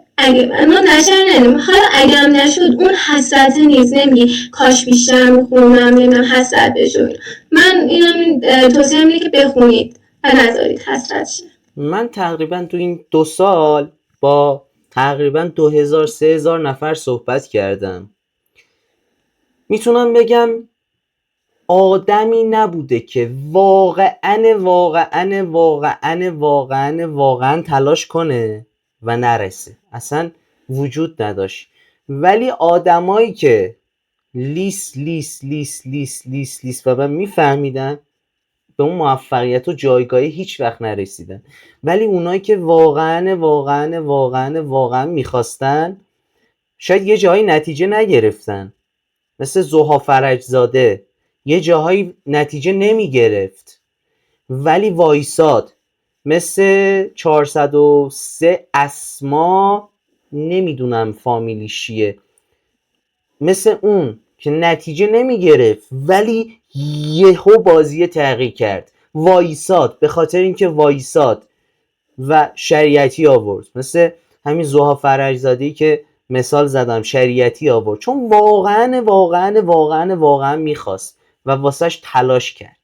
ما نشه نمیم، حالا اگه هم نشد اون حسرت نیست، نمیگی کاش بیشتر میخونم، نمیدونم حسرت بشه. من اینم توصیه اینه که بخونید و نذارید حسرت شه. من تقریبا تو این 2 سال با تقریبا 2000-3000 نفر صحبت کردم. میتونم بگم آدمی نبوده که واقعا تلاش کنه و نرسه، اصلا وجود نداشت. ولی آدمایی که لیست و من میفهمیدن به اون موفقیت و جایگاهی هیچ وقت نرسیدن، ولی اونایی که واقعا میخواستن شاید یه جایی نتیجه نگرفتن، مثل زوها فرجزاده یه جاهایی نتیجه نمیگرفت ولی وایساد، مثل 403 اسما، نمیدونم فامیلیش چیه، مثل اون که نتیجه نمیگرفت ولی یهو بازی تغییر کرد، وایساد، به خاطر اینکه وایساد و شریعتی آورد. مثل همین زوها فرجزاده‌ای که مثال زدم، شریعتی آورد چون واقعا میخواست و واسهش تلاش کرد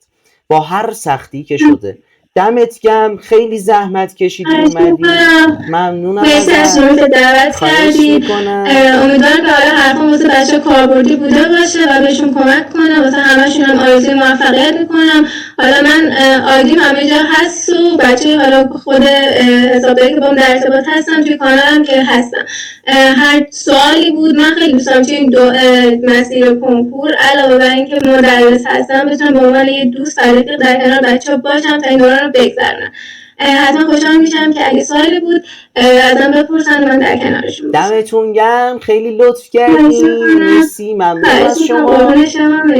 با هر سختی که شده. دمت گم، خیلی زحمت کشیدی خواهش اومدی. میکنم. ممنونم مرسی از شما که دعوت خواهش کردید. میکنم. امیدوارم که حالا حرفم واسه بچه کاربردی بوده باشه و بهشون کمک کنم. واسه همشون هم آرزوی موفقیت میکنم. حالا من آیدیم همه جا هست و بچه حالا خود حسابداری که با هم در ارتباط هستم توی کانالم که هستم. هر سوالی بود من خیلی دوست دارم توی این مسیر کنکور علاوه بر اینکه مدرس هستم بتونم به عنوان یه دوست و رفیق در کنار بچه‌ها باشم تا این دوران رو بگذرونم. حتما خوشحال میشم که اگه سوالی بود ازم بپرسن من در کنارشون باشم. دمتون گرم، خیلی لطف کردی. مرسی، ممنون از شما.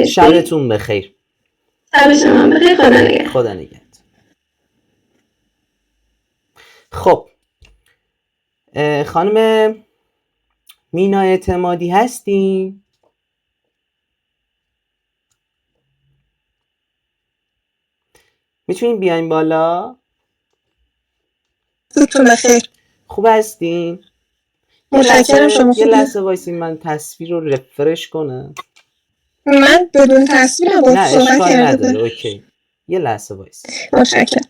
شبتون بخیر. شب شما بخیر. خدا نگهدار. خدا نگهدار. خب خانم مینا اعتمادی هستین؟ میتونین بیاین بالا؟ روزتون بخیر. خوب هستین؟ متشکرم. شما یه خوبی؟ لحظه وایسین من تصویر رو رفرش کنم. من بدون تصویرم با نه صحبت اشکال کرده نداره، بودم. اوکی. یه لحظه وایسین. متشکرم.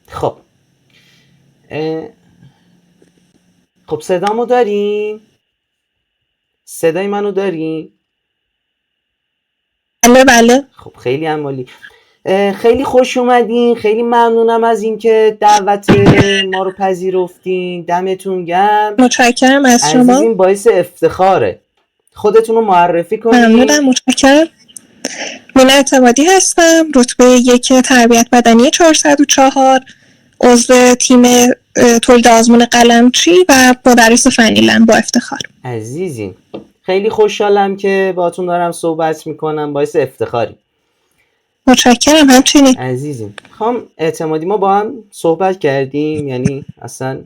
خب خب صدامو دارین؟ صدای منو دارین؟ بله بله. خب خیلی عالی. خیلی خوش اومدین. خیلی ممنونم از اینکه دعوت ما رو پذیرفتین. دمتون گرم. متشکرم از شما. عزیزین باعث افتخاره. خودتون رو معرفی کنین. ممنونم. متشکرم. مینا اعتمادی هستم. رتبه 1 تربیت بدنی 404. عضو تیم تولید آزمون قلمچی و مدرس فنیلن با افتخار. عزیزین خیلی خوشحالم که باهاتون دارم صحبت میکنم. باعث افتخاری. متشکرم. همچنین. عزیزین خانم اعتمادی ما با هم صحبت کردیم، یعنی اصلا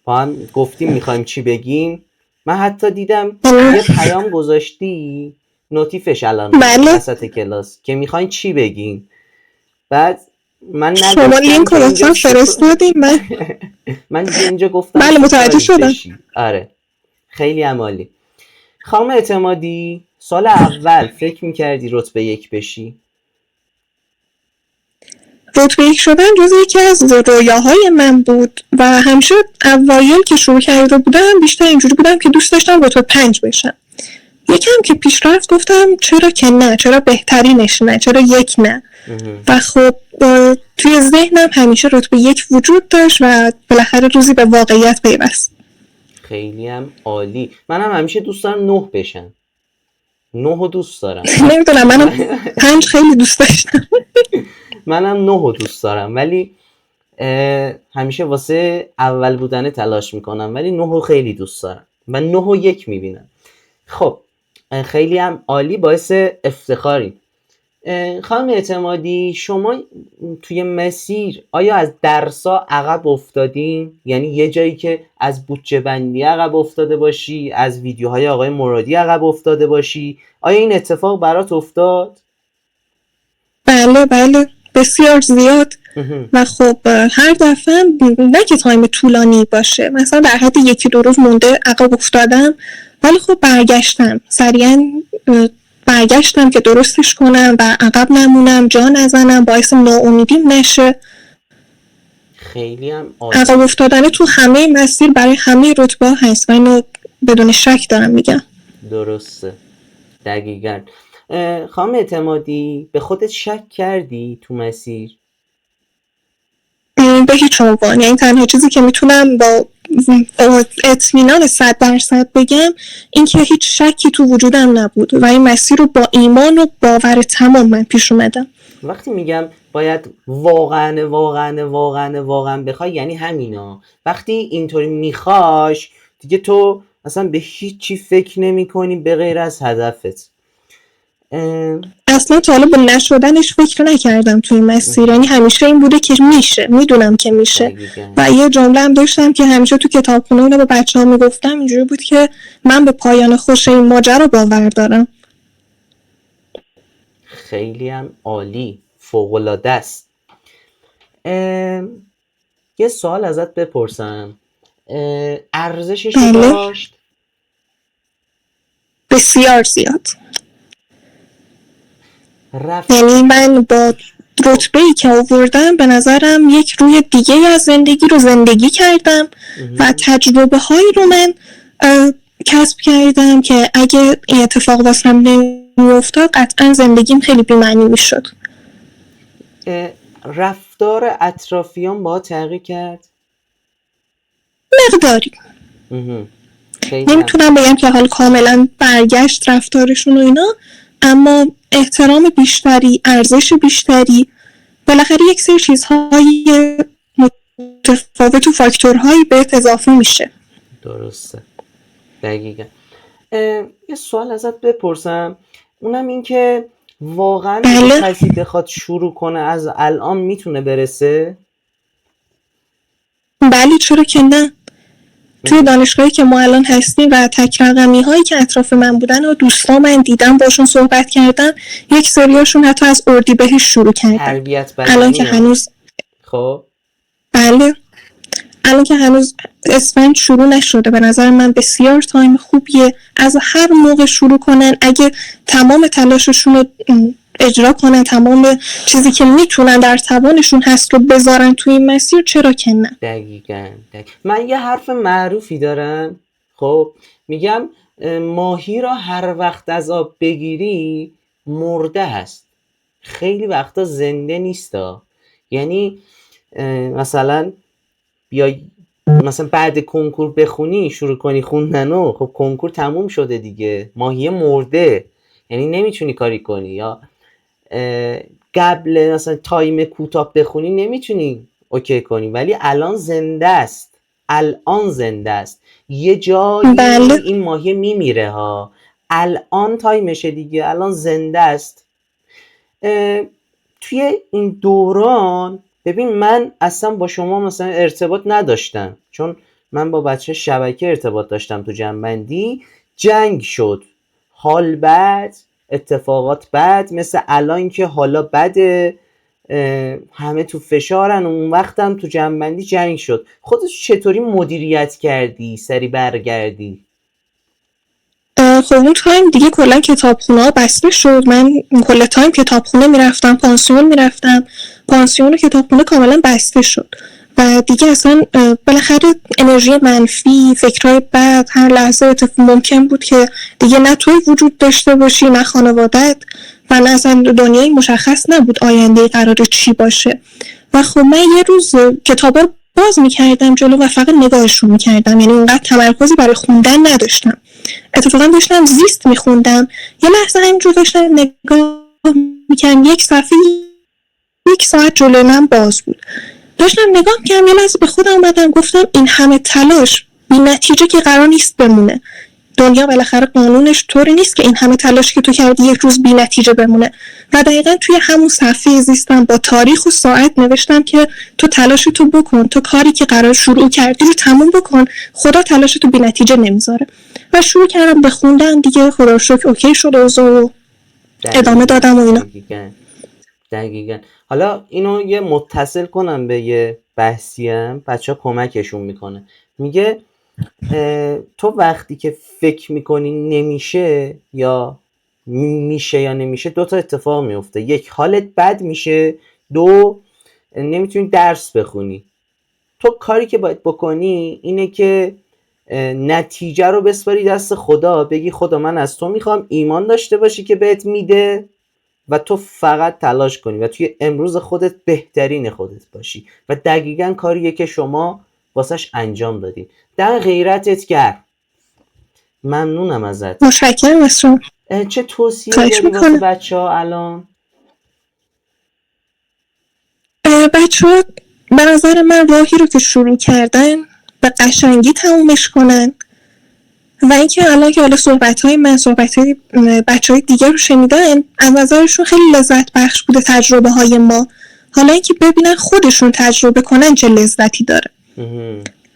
با هم گفتیم میخوایم چی بگیم. من حتی دیدم یه پیام گذاشتی نوتیفش الان وسط کلاس که میخواین چی بگین. بعد من شما لینک رو لطفا فرستادین. من اینجا گفتم بله متوجه شدم. آره خیلی عالی. خانم اعتمادی سال اول فکر میکردی رتبه 1 بشی؟ رتبه 1 شدن جز یکی از رویاهای من بود و همیشه اوایل که شروع کرده بودم بیشتر اینجوری بودم که دوست داشتم رتبه 5 بشم. یکم که پیش رفت گفتم چرا که نه، چرا بهترینش نه، چرا 1 نه. و خب توی ذهنم همیشه رتبه 1 وجود داشت و بالاخره روزی به واقعیت پیوست. خیلی هم عالی. منم همیشه دوست دارم 9 بشم. 9 رو دوست دارم. نمیدونم منم 5 خیلی دوست داشتم. منم 9 رو دوست دارم ولی همیشه واسه اول بودن تلاش میکنم، ولی 9 رو خیلی دوست دارم و 9 و 1 میبینم. خب خیلی هم عالی، باعث افتخاری. خانم اعتمادی شما توی مسیر آیا از درسا عقب افتادین؟ یعنی یه جایی که از بودجه بندی عقب افتاده باشی، از ویدیوهای آقای مرادی عقب افتاده باشی، آیا این اتفاق برات افتاد؟ بله بله بسیار زیاد. و خب هر دفعه نه که تایم طولانی باشه، مثلا در حد 1-2 روز مونده عقب افتادم، ولی خب برگشتم سریعا، برگشتم که درستش کنم و عقب نمونم، جا نزنم، باعث ناامیدیم نشه. خیلی هم عالی. عقب افتادن تو همه مسیر برای همه رتبه هست و اینو بدون شک دارم میگم. درسته، دقیقاً. خانم اعتمادی به خودت شک کردی تو مسیر؟ به هیچ عنوان. یعنی تنها چیزی که میتونم با اطمینان 100% بگم این که هیچ شکی تو وجودم نبود و این مسیر رو با ایمان و باور تمام من پیش اومدم. وقتی میگم باید واقعا بخوای یعنی همینا. وقتی اینطوری میخواش دیگه تو اصلا به هیچ چی فکر نمی کنی به غیر از هدفت. اصلا تا حالا به نشدنش فکر نکردم توی مسیر. یعنی همیشه این بوده که میشه، میدونم که میشه. و یه جمله هم داشتم که همیشه تو کتابخونه اونو به بچه‌ها میگفتم، اینجوری بود که من به پایان خوش این ماجرا باور دارم. خیلی هم عالی، فوق‌العاده است. یه سوال ازت بپرسم، ارزشش رو بله. داشت؟ بسیار زیاد. رفت یعنی من با رتبه‌ای که آوردم به نظرم یک روی دیگه از زندگی رو زندگی کردم و تجربه هایی رو من کسب کردم که اگه این اتفاق واسم نمی‌افتاد قطعا زندگیم خیلی بی‌معنی میشد. رفتار اطرافیان با تغییر کرد؟ مقداری. خیلی هم. نمیتونم بگم که حال کاملا برگشت رفتارشون و اینا، اما احترام بیشتری، ارزش بیشتری، بالاخره یک سری چیزهای متفاوت و فاکتورهایی بهت اضافه میشه. درسته، دقیقا. یه سوال ازت بپرسم، اونم این که واقعا بله. کسی بخواد شروع کنه از الان میتونه برسه؟ بله چرا که نه. توی دانشگاهی که ما الان هستیم و تک رقمی هایی که اطراف من بودن و دوستان من دیدم باشون صحبت کردم، یک سریاشون حتی از اردیبهشت شروع کردن. تربیت بدنی الان که هنوز خب بله الان که هنوز اسفند شروع نشده، به نظر من بسیار تایم خوبیه از هر موقع شروع کنن. اگه تمام تلاششون رو اجرا کنن، تمام چیزی که میتونن در توانشون هست رو بذارن توی این مسیر، چرا که نه. دقیقاً. من یه حرف معروفی دارم، خب میگم ماهی را هر وقت از آب بگیری مرده هست، خیلی وقتا زنده نیستا. یعنی مثلا بیای مثلا بعد کنکور بخونی، شروع کنی خوندنو، خب کنکور تموم شده دیگه، ماهی مرده، یعنی نمیتونی کاری کنی. یا قبل مثلا تایم کوتاه بخونی نمیتونی اوکی کنی، ولی الان زنده است، الان زنده است. یه جایی بله. این ماهی میمیره ها، الان تایمشه دیگه، الان زنده است. توی این دوران ببین من اصلا با شما مثلا ارتباط نداشتم، چون من با بچه شبکه ارتباط داشتم. تو جنبندی جنگ شد، حال بد، اتفاقات بد، مثل الان که حالا بده، همه تو فشارن. اون وقتم تو جنبندی جنگ شد. خودت چطوری مدیریت کردی سری برگردی؟ خب اون تایم دیگه کلا کتابخونه ها بسته شد. من کل تایم کتابخونه میرفتم، پانسیون میرفتم، پانسیون و کتابخونه کاملا بسته شد و دیگه اصلا بالاخره انرژی منفی، فکرهای بد هر لحظه ممکن بود که دیگه نه توی وجود داشته باشی نه خانوادت و نه اصلا دنیای مشخص نبود آینده قراره چی باشه. و خب من یه روز کتابا رو باز میکردم جلو و فقط نگاهشون میکردم، یعنی اونقدر تمرکزی برای خوندن نداشتم. اتفاقا داشتم زیست میخوندم، یه لحظه همینجور داشتم نگاه میکردم، یک صفحه 1 ساعت جلوی من باز بود، داشتم نگاه میکردم. یه لحظه به خودم اومدم گفتم این همه تلاش بی نتیجه که قرار نیست بمونه. دنیا بالاخره قانونش طوری نیست که این همه تلاش که تو کردی یک روز بی نتیجه بمونه. و دقیقا توی همون صفحه زیستم با تاریخ و ساعت نوشتم که تو تلاش تو بکن، تو کاری که قرار شروع کردی رو تموم بکن، خدا تلاش تو بی نتیجه نمیذاره. و شروع کردم به خوندن دیگه، خدا رو شکر اوکی شد و ادامه دادم و اینا. دقیقاً. حالا اینو یه متصل کنم به یه بحثیم، بچه ها کمکشون میکنه. میگه تو وقتی که فکر میکنی نمیشه یا میشه یا نمیشه، 2 تا اتفاق میفته. 1 حالت بد میشه، 2 نمیتونی درس بخونی. تو کاری که باید بکنی اینه که نتیجه رو بسپاری دست خدا، بگی خدا من از تو میخوام، ایمان داشته باشی که بهت میده و تو فقط تلاش کنی و توی امروز خودت بهترین خودت باشی. و دقیقاً کاریه که شما واسش انجام دادین. در غیرتت کرد. ممنونم ازت. متشکرم از شما. چه توصیه داری واسه بچه ها الان؟ بچه ها به نظر من راهی رو که شروع کردن به قشنگی تمومش کنن و اینکه الان که حالا صحبت‌های من، صحبت‌های بچه‌های دیگر رو شنیدن، از نظرشون خیلی لذت بخش بوده تجربه‌های ما. حالا اینکه ببینن خودشون تجربه کنن چه لذتی داره.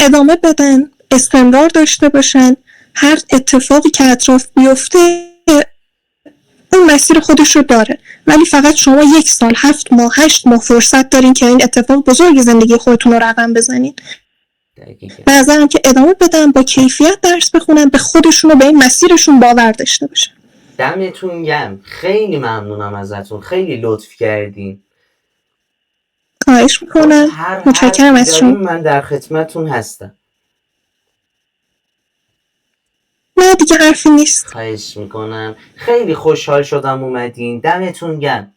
ادامه بدن، استمرار داشته باشن، هر اتفاقی که اطراف بیفته اون مسیر خودش رو داره، ولی فقط شما 1 سال 7 ماه 8 ماه فرصت دارین که این اتفاق بزرگ زندگی خودتون رو رقم بزنین. دقیقاً. به نظرم که ادامه بدن، با کیفیت درس بخونن، به خودشون و به این مسیرشون باور داشته باشن. دمتون گرم، خیلی ممنونم ازتون، خیلی لطف کردین. خواهش میکنم. هر متشکرم حرفی از شما. دارین من در خدمتتون هستم. نه دیگه حرفی نیست. خواهش میکنم، خیلی خوشحال شدم اومدین. دمتون گرم.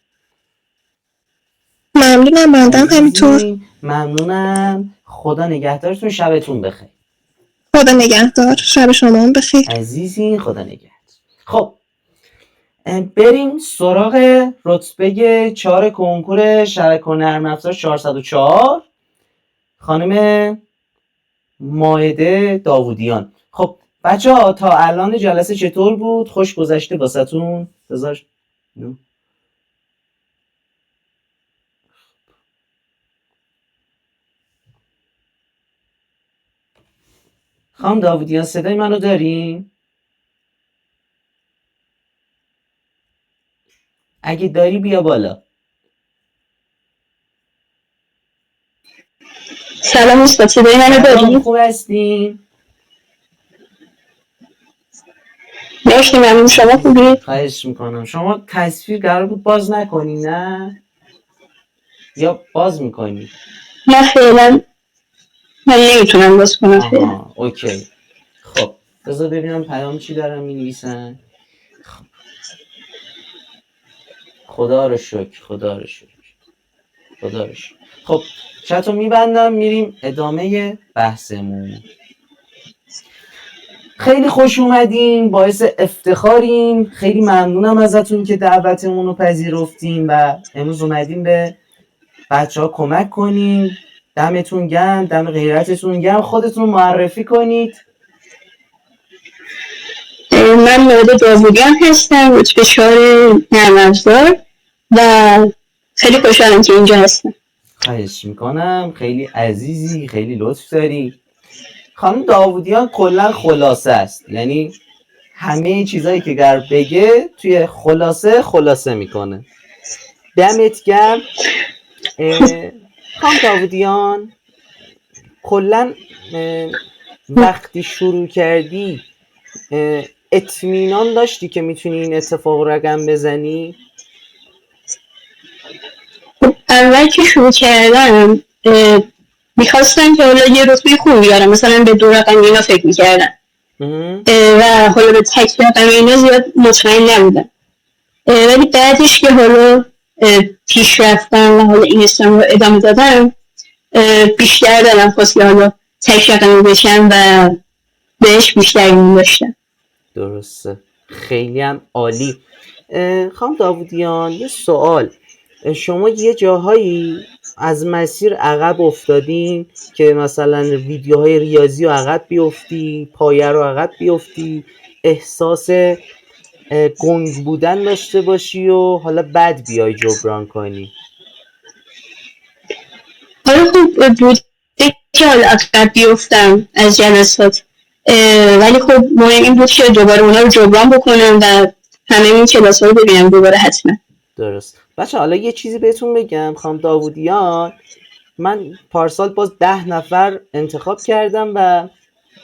ممنونم. بندم همینطور. ممنونم. خدا نگهدارتون. شبتون بخیر. خدا نگهدار. شب شما هم بخیر. عزیزی خدا نگهدار. خب بریم سراغ رتبه 4 کنکور شبکه و نرم افزار 404 خانم مائده داوودیان. خب بچه ها تا الان جلسه چطور بود؟ خوش گذشته واسهتون؟ بذار خانم داوودیان صدای منو دارین؟ اگه داری بیا بالا. سلام استاد، صدای منو داری؟ خوب هستین؟ مرسی، ممنون. شما خوبی؟ خواهش میکنم. شما تصویر قرار بود باز نکنی نه؟ یا باز میکنی؟ نه فعلا من نمیتونم باز کنم فعلا. آها اوکی. خب بذار ببینم پیام چی دارن مینویسن. خب. خدا رو شکر، خدا رو شکر، خدا رو شکر. خب چتو میبندم، میریم ادامه بحثمون. خیلی خوش اومدین، باعث افتخارین. خیلی ممنونم ازتون که دعوتمون رو پذیرفتین و امروز اومدین به بچه ها کمک کنین. دمتون گرم، دم غیرتتون گرم. خودتون معرفی کنید. من مائده داوودیان هستم، رتبه 4 نرم افزار و خیلی خوشحالم که اینجا هستم. خواهش میکنم، خیلی عزیزی، خیلی لطف داری. خانم داوودیان کلا خلاصه است، یعنی همه چیزایی که گر بگه توی خلاصه میکنه. دمت گرم. خانم داوودیان کلا وقتی شروع کردی اطمینان داشتی که میتونی این اتفاق رقم بزنی؟ اول که شروع کردم میخواستم که حالا یه رتبه خوب بیارم، مثلا به 2 رقم اینا فکر میکردم و حالا به تک رقم اینا زیاد مطمئن نبودم، ولی بعدش که حالا پیش رفتم و حالا این اسلام رو ادامه دادم بیشتر دلم خواست که حالا تک رقمی بشم و بهش بیشتر ایمان داشتم. درسته، خیلی هم عالی. خانم داوودیان یه سوال، شما یه جاهایی از مسیر عقب افتادین که مثلا ویدیوهای ریاضی رو عقب بیفتی، پایه رو عقب بیفتی، احساس گنگ بودن داشته باشی و حالا بعد بیای جبران کنی؟ حالا خوب بود که حالا عقب بیفتم از جلسات، ولی خب مهم این بود که دوباره اونا رو جبران بکنم و همه این کلاس ها رو ببینم دوباره حتما. درست. بچه حالا یه چیزی بهتون بگم، خانم داوودیان من پارسال باز 10 نفر انتخاب کردم و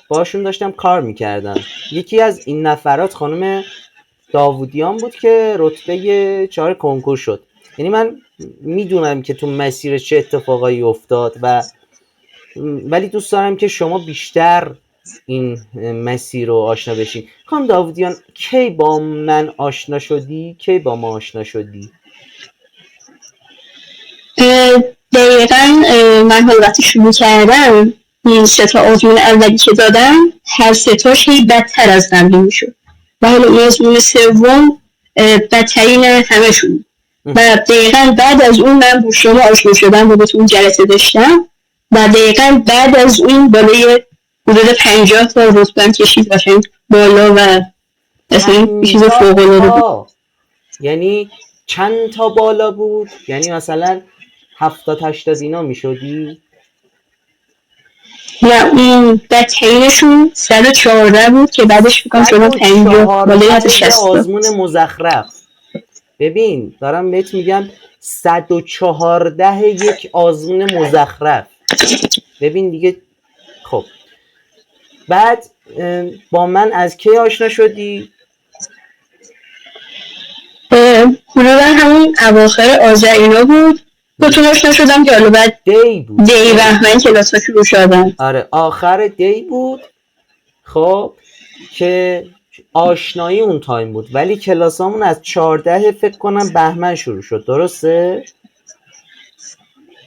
باشون داشتم کار میکردم. یکی از این نفرات خانم داوودیان بود که رتبه 4 کنکور شد. یعنی من میدونم که تو مسیر چه اتفاقایی افتاد ولی دوست دارم که شما بیشتر این مسیر رو آشنا بشین. خانم داوودیان کی با من آشنا شدی؟ کی با ما آشنا شدی؟ دقیقا من حالا وقتی شروع کردم این 3 آزمون اولی که دادم هر 3 تاش بدتر از قبلی میشد و حالا اون آزمون 3 بدترین همه شد و دقیقا بعد از اون من با شما آشنا شدم و بهتون جلسه داشتم و دقیقا بعد از اون بالای حدود 50 تا رتبه‌ام کشید و بالا و اصلا چیز فوق‌العاده بود. یعنی چند تا بالا بود؟ یعنی مثلا 70-80 اینا میشدی؟ نه اون بدترینشون 114 بود که بعدش فکرم شما 50 بالای 60 آزمون مزخرف. ببین دارم بهت میگم 114 یک آزمون مزخرف. ببین دیگه. خب بعد با من از کی آشنا شدی؟ حدودا همون اواخر آذر اینا بود با تو آشنا شدم که حالا بعد دی بود. دی بهمن کلاس ها شروع شدن. آره آخر دی بود. خب که آشنایی اون تایم بود، ولی کلاسامون از 14 فکر کنم بهمن شروع شد. درسته؟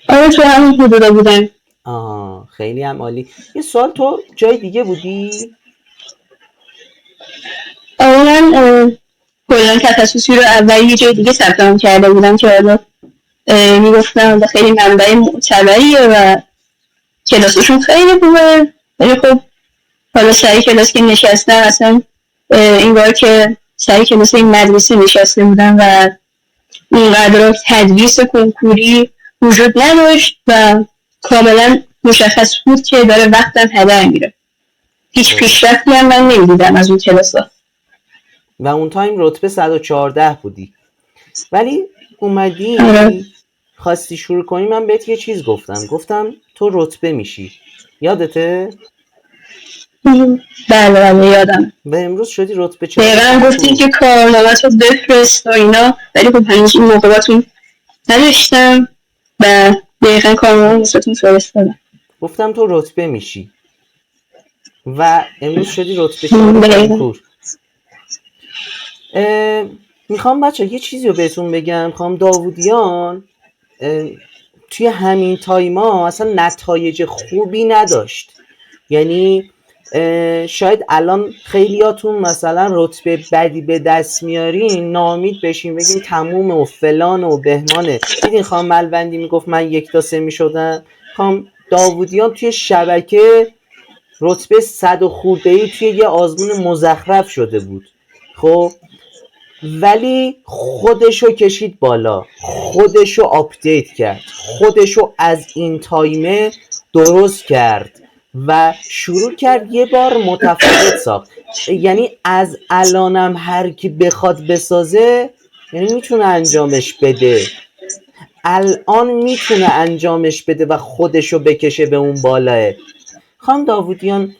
آره تو همون حدودا بودن. آها خیلی هم عالی. یه سوال، تو جای دیگه بودی؟ آره من کلا تخصصی رو اول یه جای دیگه ثبت نام کرده بودم که حالا میگفتم خیلی منبع معتبریه و کلاسشون خیلی خوبه، ولی خب حالا سر کلاس که نشستم اصلا انگار که سر کلاس این مدرسه نشسته بودم و اینقدر تدریس کنکوری وجود نداشت و کاملا مشخص بود که داره وقتم هدر میره. هیچ پیشرفتی هم من نمیدیدم از اون کلاس ها. و اون تایم رتبه 114 بودی، ولی اومدی خواستی شروع کنی. من بهت یه چیز گفتم تو رتبه میشی، یادته؟ بله یادم. و امروز شدی رتبه 4. دقیقا گفتیم که کارنامه‌تو بفرست و اینا، ولی خب هنوز این موقعاتون نداشتم و دقیقا کارنامه واسهتون فرستادم. گفتم تو رتبه میشی و امروز شدی رتبه 4. میخوام بچه یه چیزی رو بهتون بگم. خانم داوودیان توی همین تایما اصلا نتایج خوبی نداشت. یعنی شاید الان خیلیاتون مثلا رتبه بدی به دست میارین ناامید بشین بگین تموم و فلان و بهمانه. دیدین خانم ملوندی میگفت من 1 تا 3 میشدم. خانم داوودیان توی شبکه رتبه 100 خورده‌ای توی یه آزمون مزخرف شده بود. خب ولی خودشو کشید بالا، خودشو آپدیت کرد، خودشو از این تایمه درست کرد و شروع کرد یه بار متفاوت ساخت. یعنی از الانم هر کی بخواد بسازه یعنی میتونه انجامش بده. الان میتونه انجامش بده و خودشو بکشه به اون بالاه. خانم داوودیان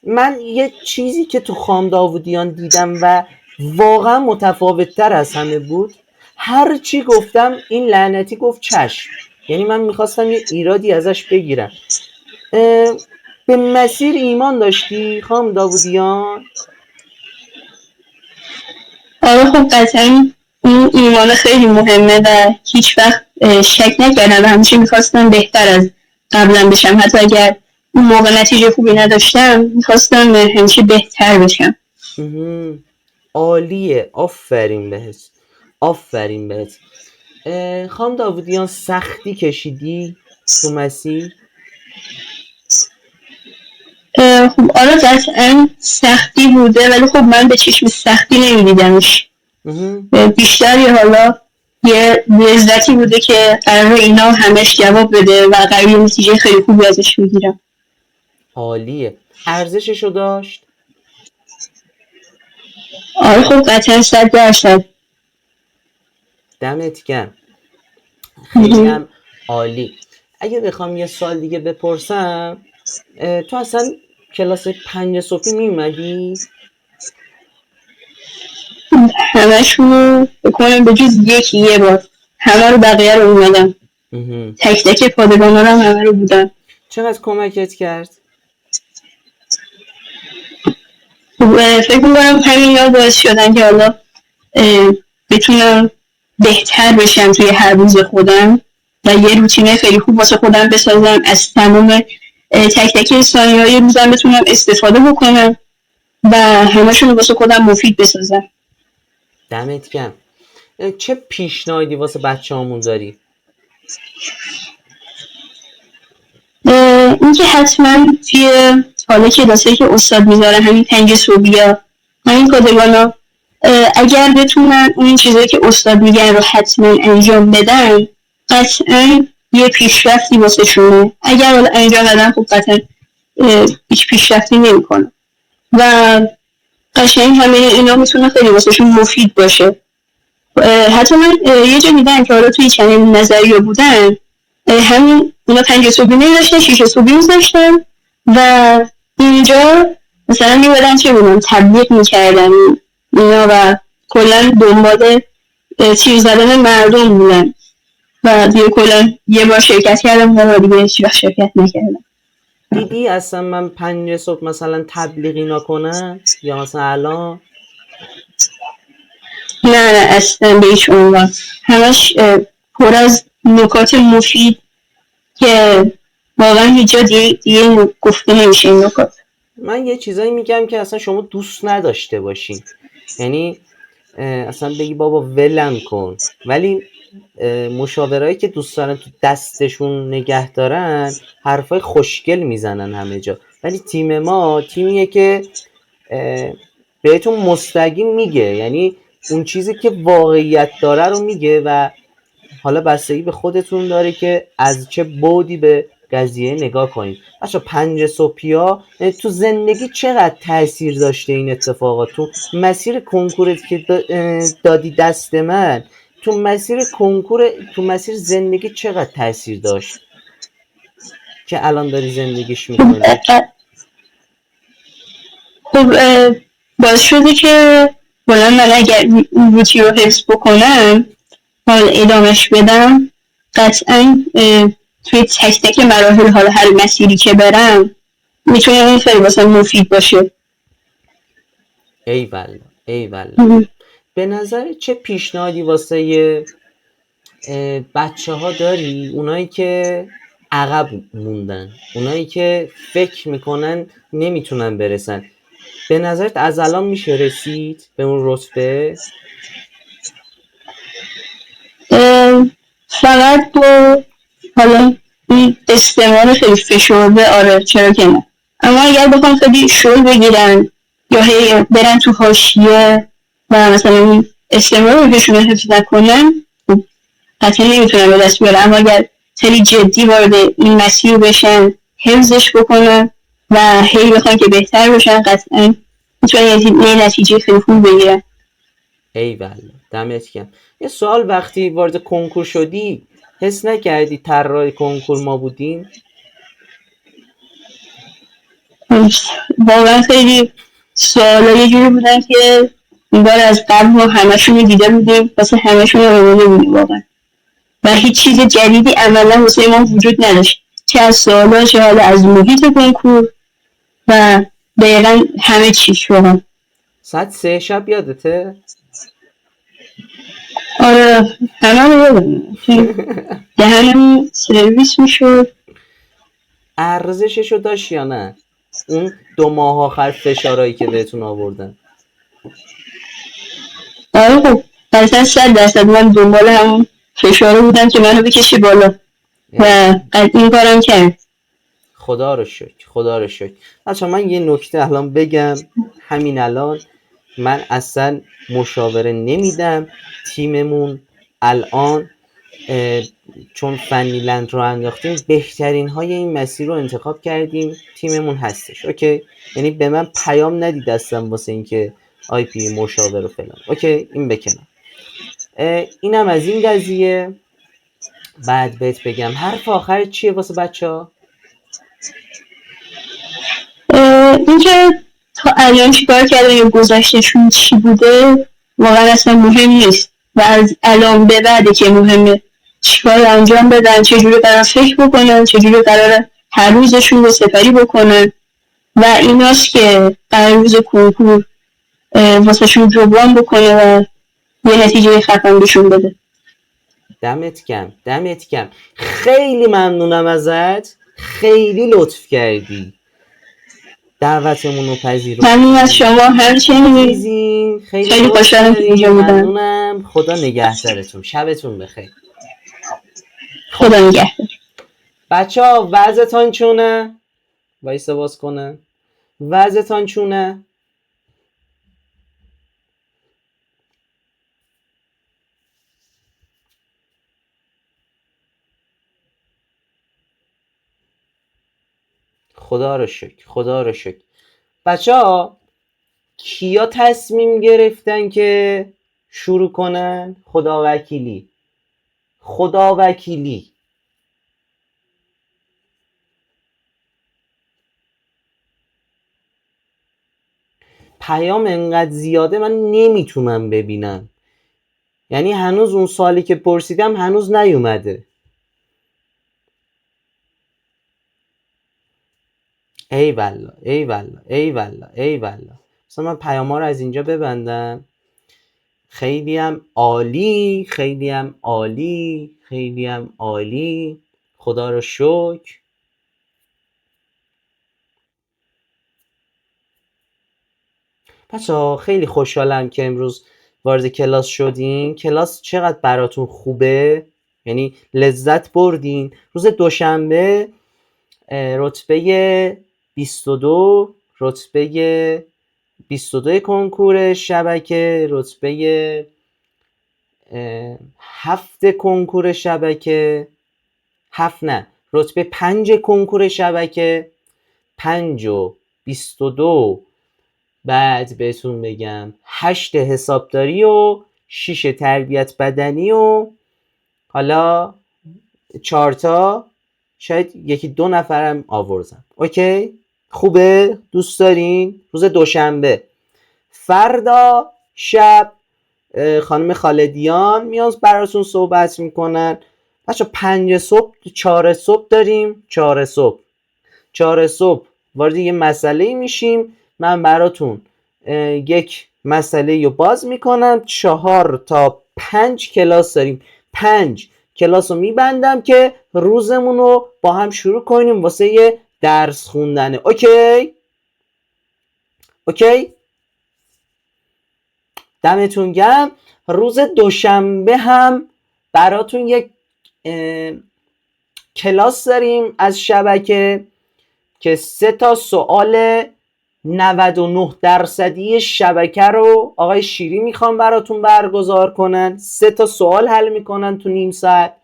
من یه چیزی که تو خانم داوودیان دیدم و واقعا متفاوت تر از همه بود، هر چی گفتم این لعنتی گفت چشم. یعنی من میخواستم یه ایرادی ازش بگیرم. به مسیر ایمان داشتی خانم داوودیان؟ آره خب قطعا این ایمان خیلی مهمه و هیچ وقت شک نکردم و همیشه میخواستم بهتر از قبلا بشم. حتی اگر اون موقع نتیجه خوبی نداشتم میخواستم همیشه بهتر بشم. عالیه، آفرین بهت، آفرین بهت. خانم داوودیان سختی کشیدی تو مسیر؟ خب آره قطعا سختی بوده، ولی خب من به چشم سختی نمیدیدمش. بیشتر یه حالا یه لذتی بوده که قرار اینا همش جواب بده و قرار یه نتیجه خیلی خوبی ازش بگیرم. عالیه. ارزششو داشت؟ آره خب قطعا 100%. دمت گرم، خیلی هم عالی. اگه بخوام یه سال دیگه بپرسم، تو اصلا کلاس 5 صبحی میومدی؟ همشونو بکنم به جز یه بار. همه رو بقیه رو اومدم. تک تک پادگانا رو هم همه رو بودم. چقدر کمکت کرد؟ فکر میکنم همین ها باعث شدن که حالا بتونم بهتر بشم توی هر روز خودم و یه روتینه خیلی خوب واسه خودم بسازم. از تمام تک تک ثانیه های روزم بتونم استفاده بکنم و همشون رو واسه خودم مفید بسازم. دمت گرم. چه پیشنهادی واسه بچه هامون داری؟ اینکه حتما توی حالا کلاسایی که استاد میذاره همین 5 صبحی یا همین پادگانا اگر بتونن اون چیزایی که استاد میگن رو حتما انجام بدن قطعا یه پیشرفتی واسه شونه. اگر حالا انجام بدن خب قطعا هیچ پیشرفتی نمیکنه و قشنگ همه اینا میتونه خیلی واسه شون مفید باشه. حتی من یه جا دیدم که حالا توی چنل نظریه بودن، همین اونا 5 صبحی نمیداشتن، 6 صبحی میذاشتن و اینجا مثلا میبادن چه بودن تبلیغ میکردن اینا و کلا دنبال تیر زدن مردم بودن و دیگه کلا یه بار شرکت کردم و دیگه هیچ وقت شرکت نکردم. دیدی اصلا من 5 صبح مثلا تبلیغی نکنم یا مثلا الان نه اصلا به هیچ عنوان همش پر از نکات مفید که واقعا هیچ جا دیگه گفته نمیشه این نکات. من یه چیزایی میگم که اصلا شما دوست نداشته باشین، یعنی اصلا بگی بابا ولم کن، ولی مشاورایی که دوست دارن تو دستشون نگه دارن حرفای خوشگل میزنن همه جا، ولی تیم ما تیمیه که بهتون مستقیم میگه، یعنی اون چیزی که واقعیت داره رو میگه و حالا بستگی به خودتون داره که از چه بعدی به قضیه نگاه کنید. بچه 5 صبحیا تو زندگی چقدر تاثیر داشته این اتفاقات؟ تو مسیر کنکورت که دادی دست من، تو مسیر کنکور، تو مسیر زندگی چقدر تاثیر داشت که الان داری زندگیش میکنی؟ خب باعث شده که بلند من اگر روتی رو حفظ بکنم حال ادامش بدم قطعا توی تک تک مراحل حالا هر مسیری که برم میتونه این خیلی واسه مفید باشه. ایوالله. به نظر چه پیشنهادی واسه بچه ها داری؟ اونایی که عقب موندن، اونایی که فکر میکنن نمیتونن برسن، به نظرت از الان میشه رسید به اون رتبه؟ فقط با حالا این استعمال خیلی فشرده آره چرا که نه، اما اگر بخوام خیلی شل بگیرن یا هی برن تو حاشیه و مثلا این استعمال رو بهشون حفظ نکنن قطعا نمیتونن به دست بیارن، اما اگر خیلی جدی وارد این مسیر بشن حفظش بکنن و هی بخوان که بهتر بشن قطعا میتونن یه نتیجه خیلی خوب بگیرن. ایوالله دمت گرم. یه سوال، وقتی وارد کنکور شدی حس نکردی طراح کنکور ما بودیم؟ واقعا خیلی سوالا یه جوری بودن که انگار از قبل ما همشون رو دیده بودیم، واسه همشون رو آماده بودیم واقعا و هیچ چیز جدیدی عملا واسه ما وجود نداشت، چه از سوالا چه حالا از محیط کنکور و دقیقا همه چیز واقعا. ساعت 3 شب یادته؟ آره همه رو یادم دهنم سرویس میشد. ارزششو داشت یا نه اون 2 ماه آخر فشارهایی که بهتون آوردن؟ آره خب قطعا 100% من دنبال همون فشاره بودم که منو بکشی بالا و این کارم کرد. خدا رو شکر. بچه من یه نکته الان بگم، همین الان من اصلا مشاوره نمیدم. تیممون الان چون فنی لند رو انداختیم بهترین های این مسیر رو انتخاب کردیم، تیممون هستش. اوکی، یعنی به من پیام ندید دستم واسه این که آی پی مشاور و فلان. اوکی این بکنم. اینم از این قضیه. بعد بهت بگم حرف آخر چیه واسه بچه ها؟ اینکه تا الان چیکار کردن یا گذشتهشون چی بوده واقعا اصلا مهم نیست و از الان به بعده که مهمه چیکار انجام بدن، چجوری قرار فکر بکنن، چجوری قرار هر روزشون رو سپری بکنن و ایناست که قرار روز کنکور واسه شون جبران بکنه و یه نتیجه خفن بهشون بده. دمت گرم. خیلی ممنونم ازت، خیلی لطف کردی دعوتمون رو پذیرفتی. ممنون از شما همچنین، خیلی خوشحالم که اینجا بودم. ممنونم. خدا نگهدارتون، شبتون بخیر. خدا نگهدار. بچه ها وضعتان چونه؟ وایسا باز کنه. وضعتان چونه؟ خدا رو شکر. بچه ها کیا تصمیم گرفتن که شروع کنن؟ خدا وکیلی، خدا وکیلی. پیام انقدر زیاده من نمیتونم ببینم، یعنی هنوز اون سوالی که پرسیدم هنوز نیومده. ای والله ای والله ای والله ای والله. مثلا من پیام ها رو از اینجا ببندم. خیلی هم عالی، خیلی هم عالی، خیلی هم عالی، خدا رو شکر. بچه‌ها خیلی خوشحالم که امروز وارد کلاس شدین. کلاس چقدر براتون خوبه، یعنی لذت بردین. روز دوشنبه رتبه 22 رتبه 22 کنکور شبکه، رتبه 7 کنکور شبکه، 7 نه، رتبه 5 کنکور شبکه، 5 و 22، بعد بهتون بگم 8 حسابداری و 6 تربیت بدنی و حالا 4 تا شاید یکی 2 نفرم آوردم. اوکی؟ خوبه؟ دوست دارین؟ روز دوشنبه. فردا شب خانم خالدیان میان براتون صحبت میکنن. بچه 5 صبح 4 صبح داریم. 4 صبح وارد یه مسئله میشیم. من براتون یک مسئله رو باز میکنم. 4 تا 5 کلاس داریم. 5 کلاس رو میبندم که روزمون رو با هم شروع کنیم واسه یه درس خوندنه. اوکی؟ اوکی؟ دمتون گرم. روز دوشنبه هم براتون یک کلاس داریم از شبکه که 3 تا سوال 99% شبکه رو آقای شیری میخوام براتون برگزار کنن. 3 تا سوال حل میکنن تو نیم ساعت.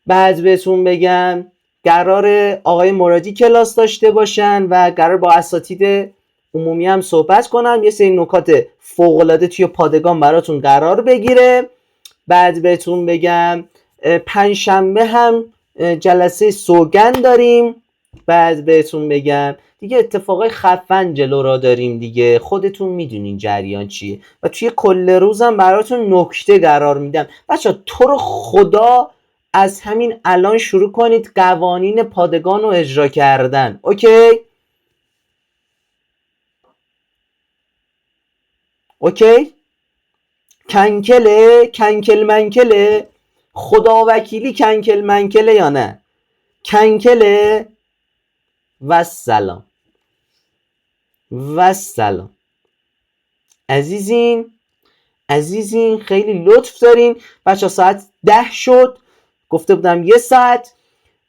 بعد بهتون بگم قرار آقای مرادی کلاس داشته باشن و قرار با اساتید عمومی هم صحبت کنم. یه سری نکات فوق‌العاده توی پادگان براتون قرار بگیره. بعد بهتون بگم پنجشنبه هم جلسه سوگند داریم. بعد بهتون بگم دیگه اتفاقای خفن جلو را داریم دیگه، خودتون میدونین جریان چیه. و توی کل روزم براتون نکته قرار میدم. بچه تو رو خدا از همین الان شروع کنید قوانین پادگان رو اجرا کردن. اوکی؟ اوکی؟ کنکله؟ کنکل منکله؟ خدا وکیلی کنکل منکله یا نه؟ کنکله؟ و سلام و سلام. عزیزین خیلی لطف دارین. بچه ساعت 10 شد، گفته بودم 1 ساعت.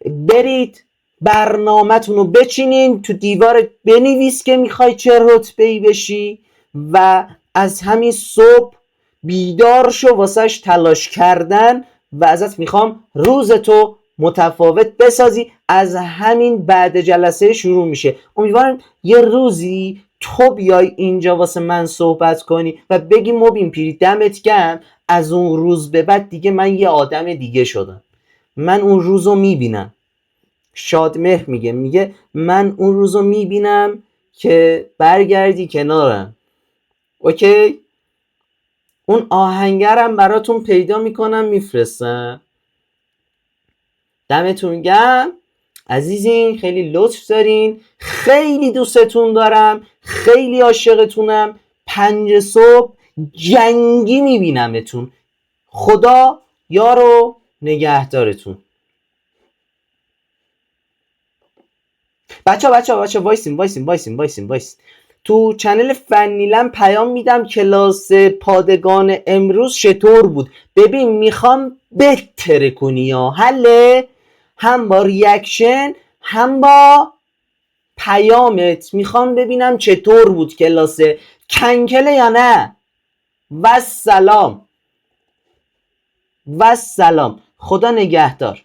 برید برنامه‌تون رو بچینین، تو دیوار بنویس که میخوای چه رتبه‌ای بشی و از همین صبح بیدار شو واسهش تلاش کردن و ازت میخوام روزتو متفاوت بسازی. از همین بعد جلسه شروع میشه. امیدوارم یه روزی تو بیای اینجا واسه من صحبت کنی و بگی مبین پیری دمت گرم، از اون روز به بعد دیگه من یه آدم دیگه شدم. من اون روزو میبینم. شادمهر میگه من اون روزو میبینم که برگردی کنارم. اوکی؟ اون آهنگرم براتون پیدا میکنم میفرستم. دمتون گرم عزیزین، خیلی لطف دارین، خیلی دوستتون دارم، خیلی عاشقتونم. 5 صبح جنگی میبینمتون. خدا یار و نگهدارتون. بچه وایسین. تو چنل فنیلم پیام میدم کلاس پادگان امروز چطور بود. ببین میخوام بهتره کنی یا حله، هم با ریاکشن هم با پیامت میخوام ببینم چطور بود کلاس. کنکله یا نه؟ و سلام خدا نگهدار.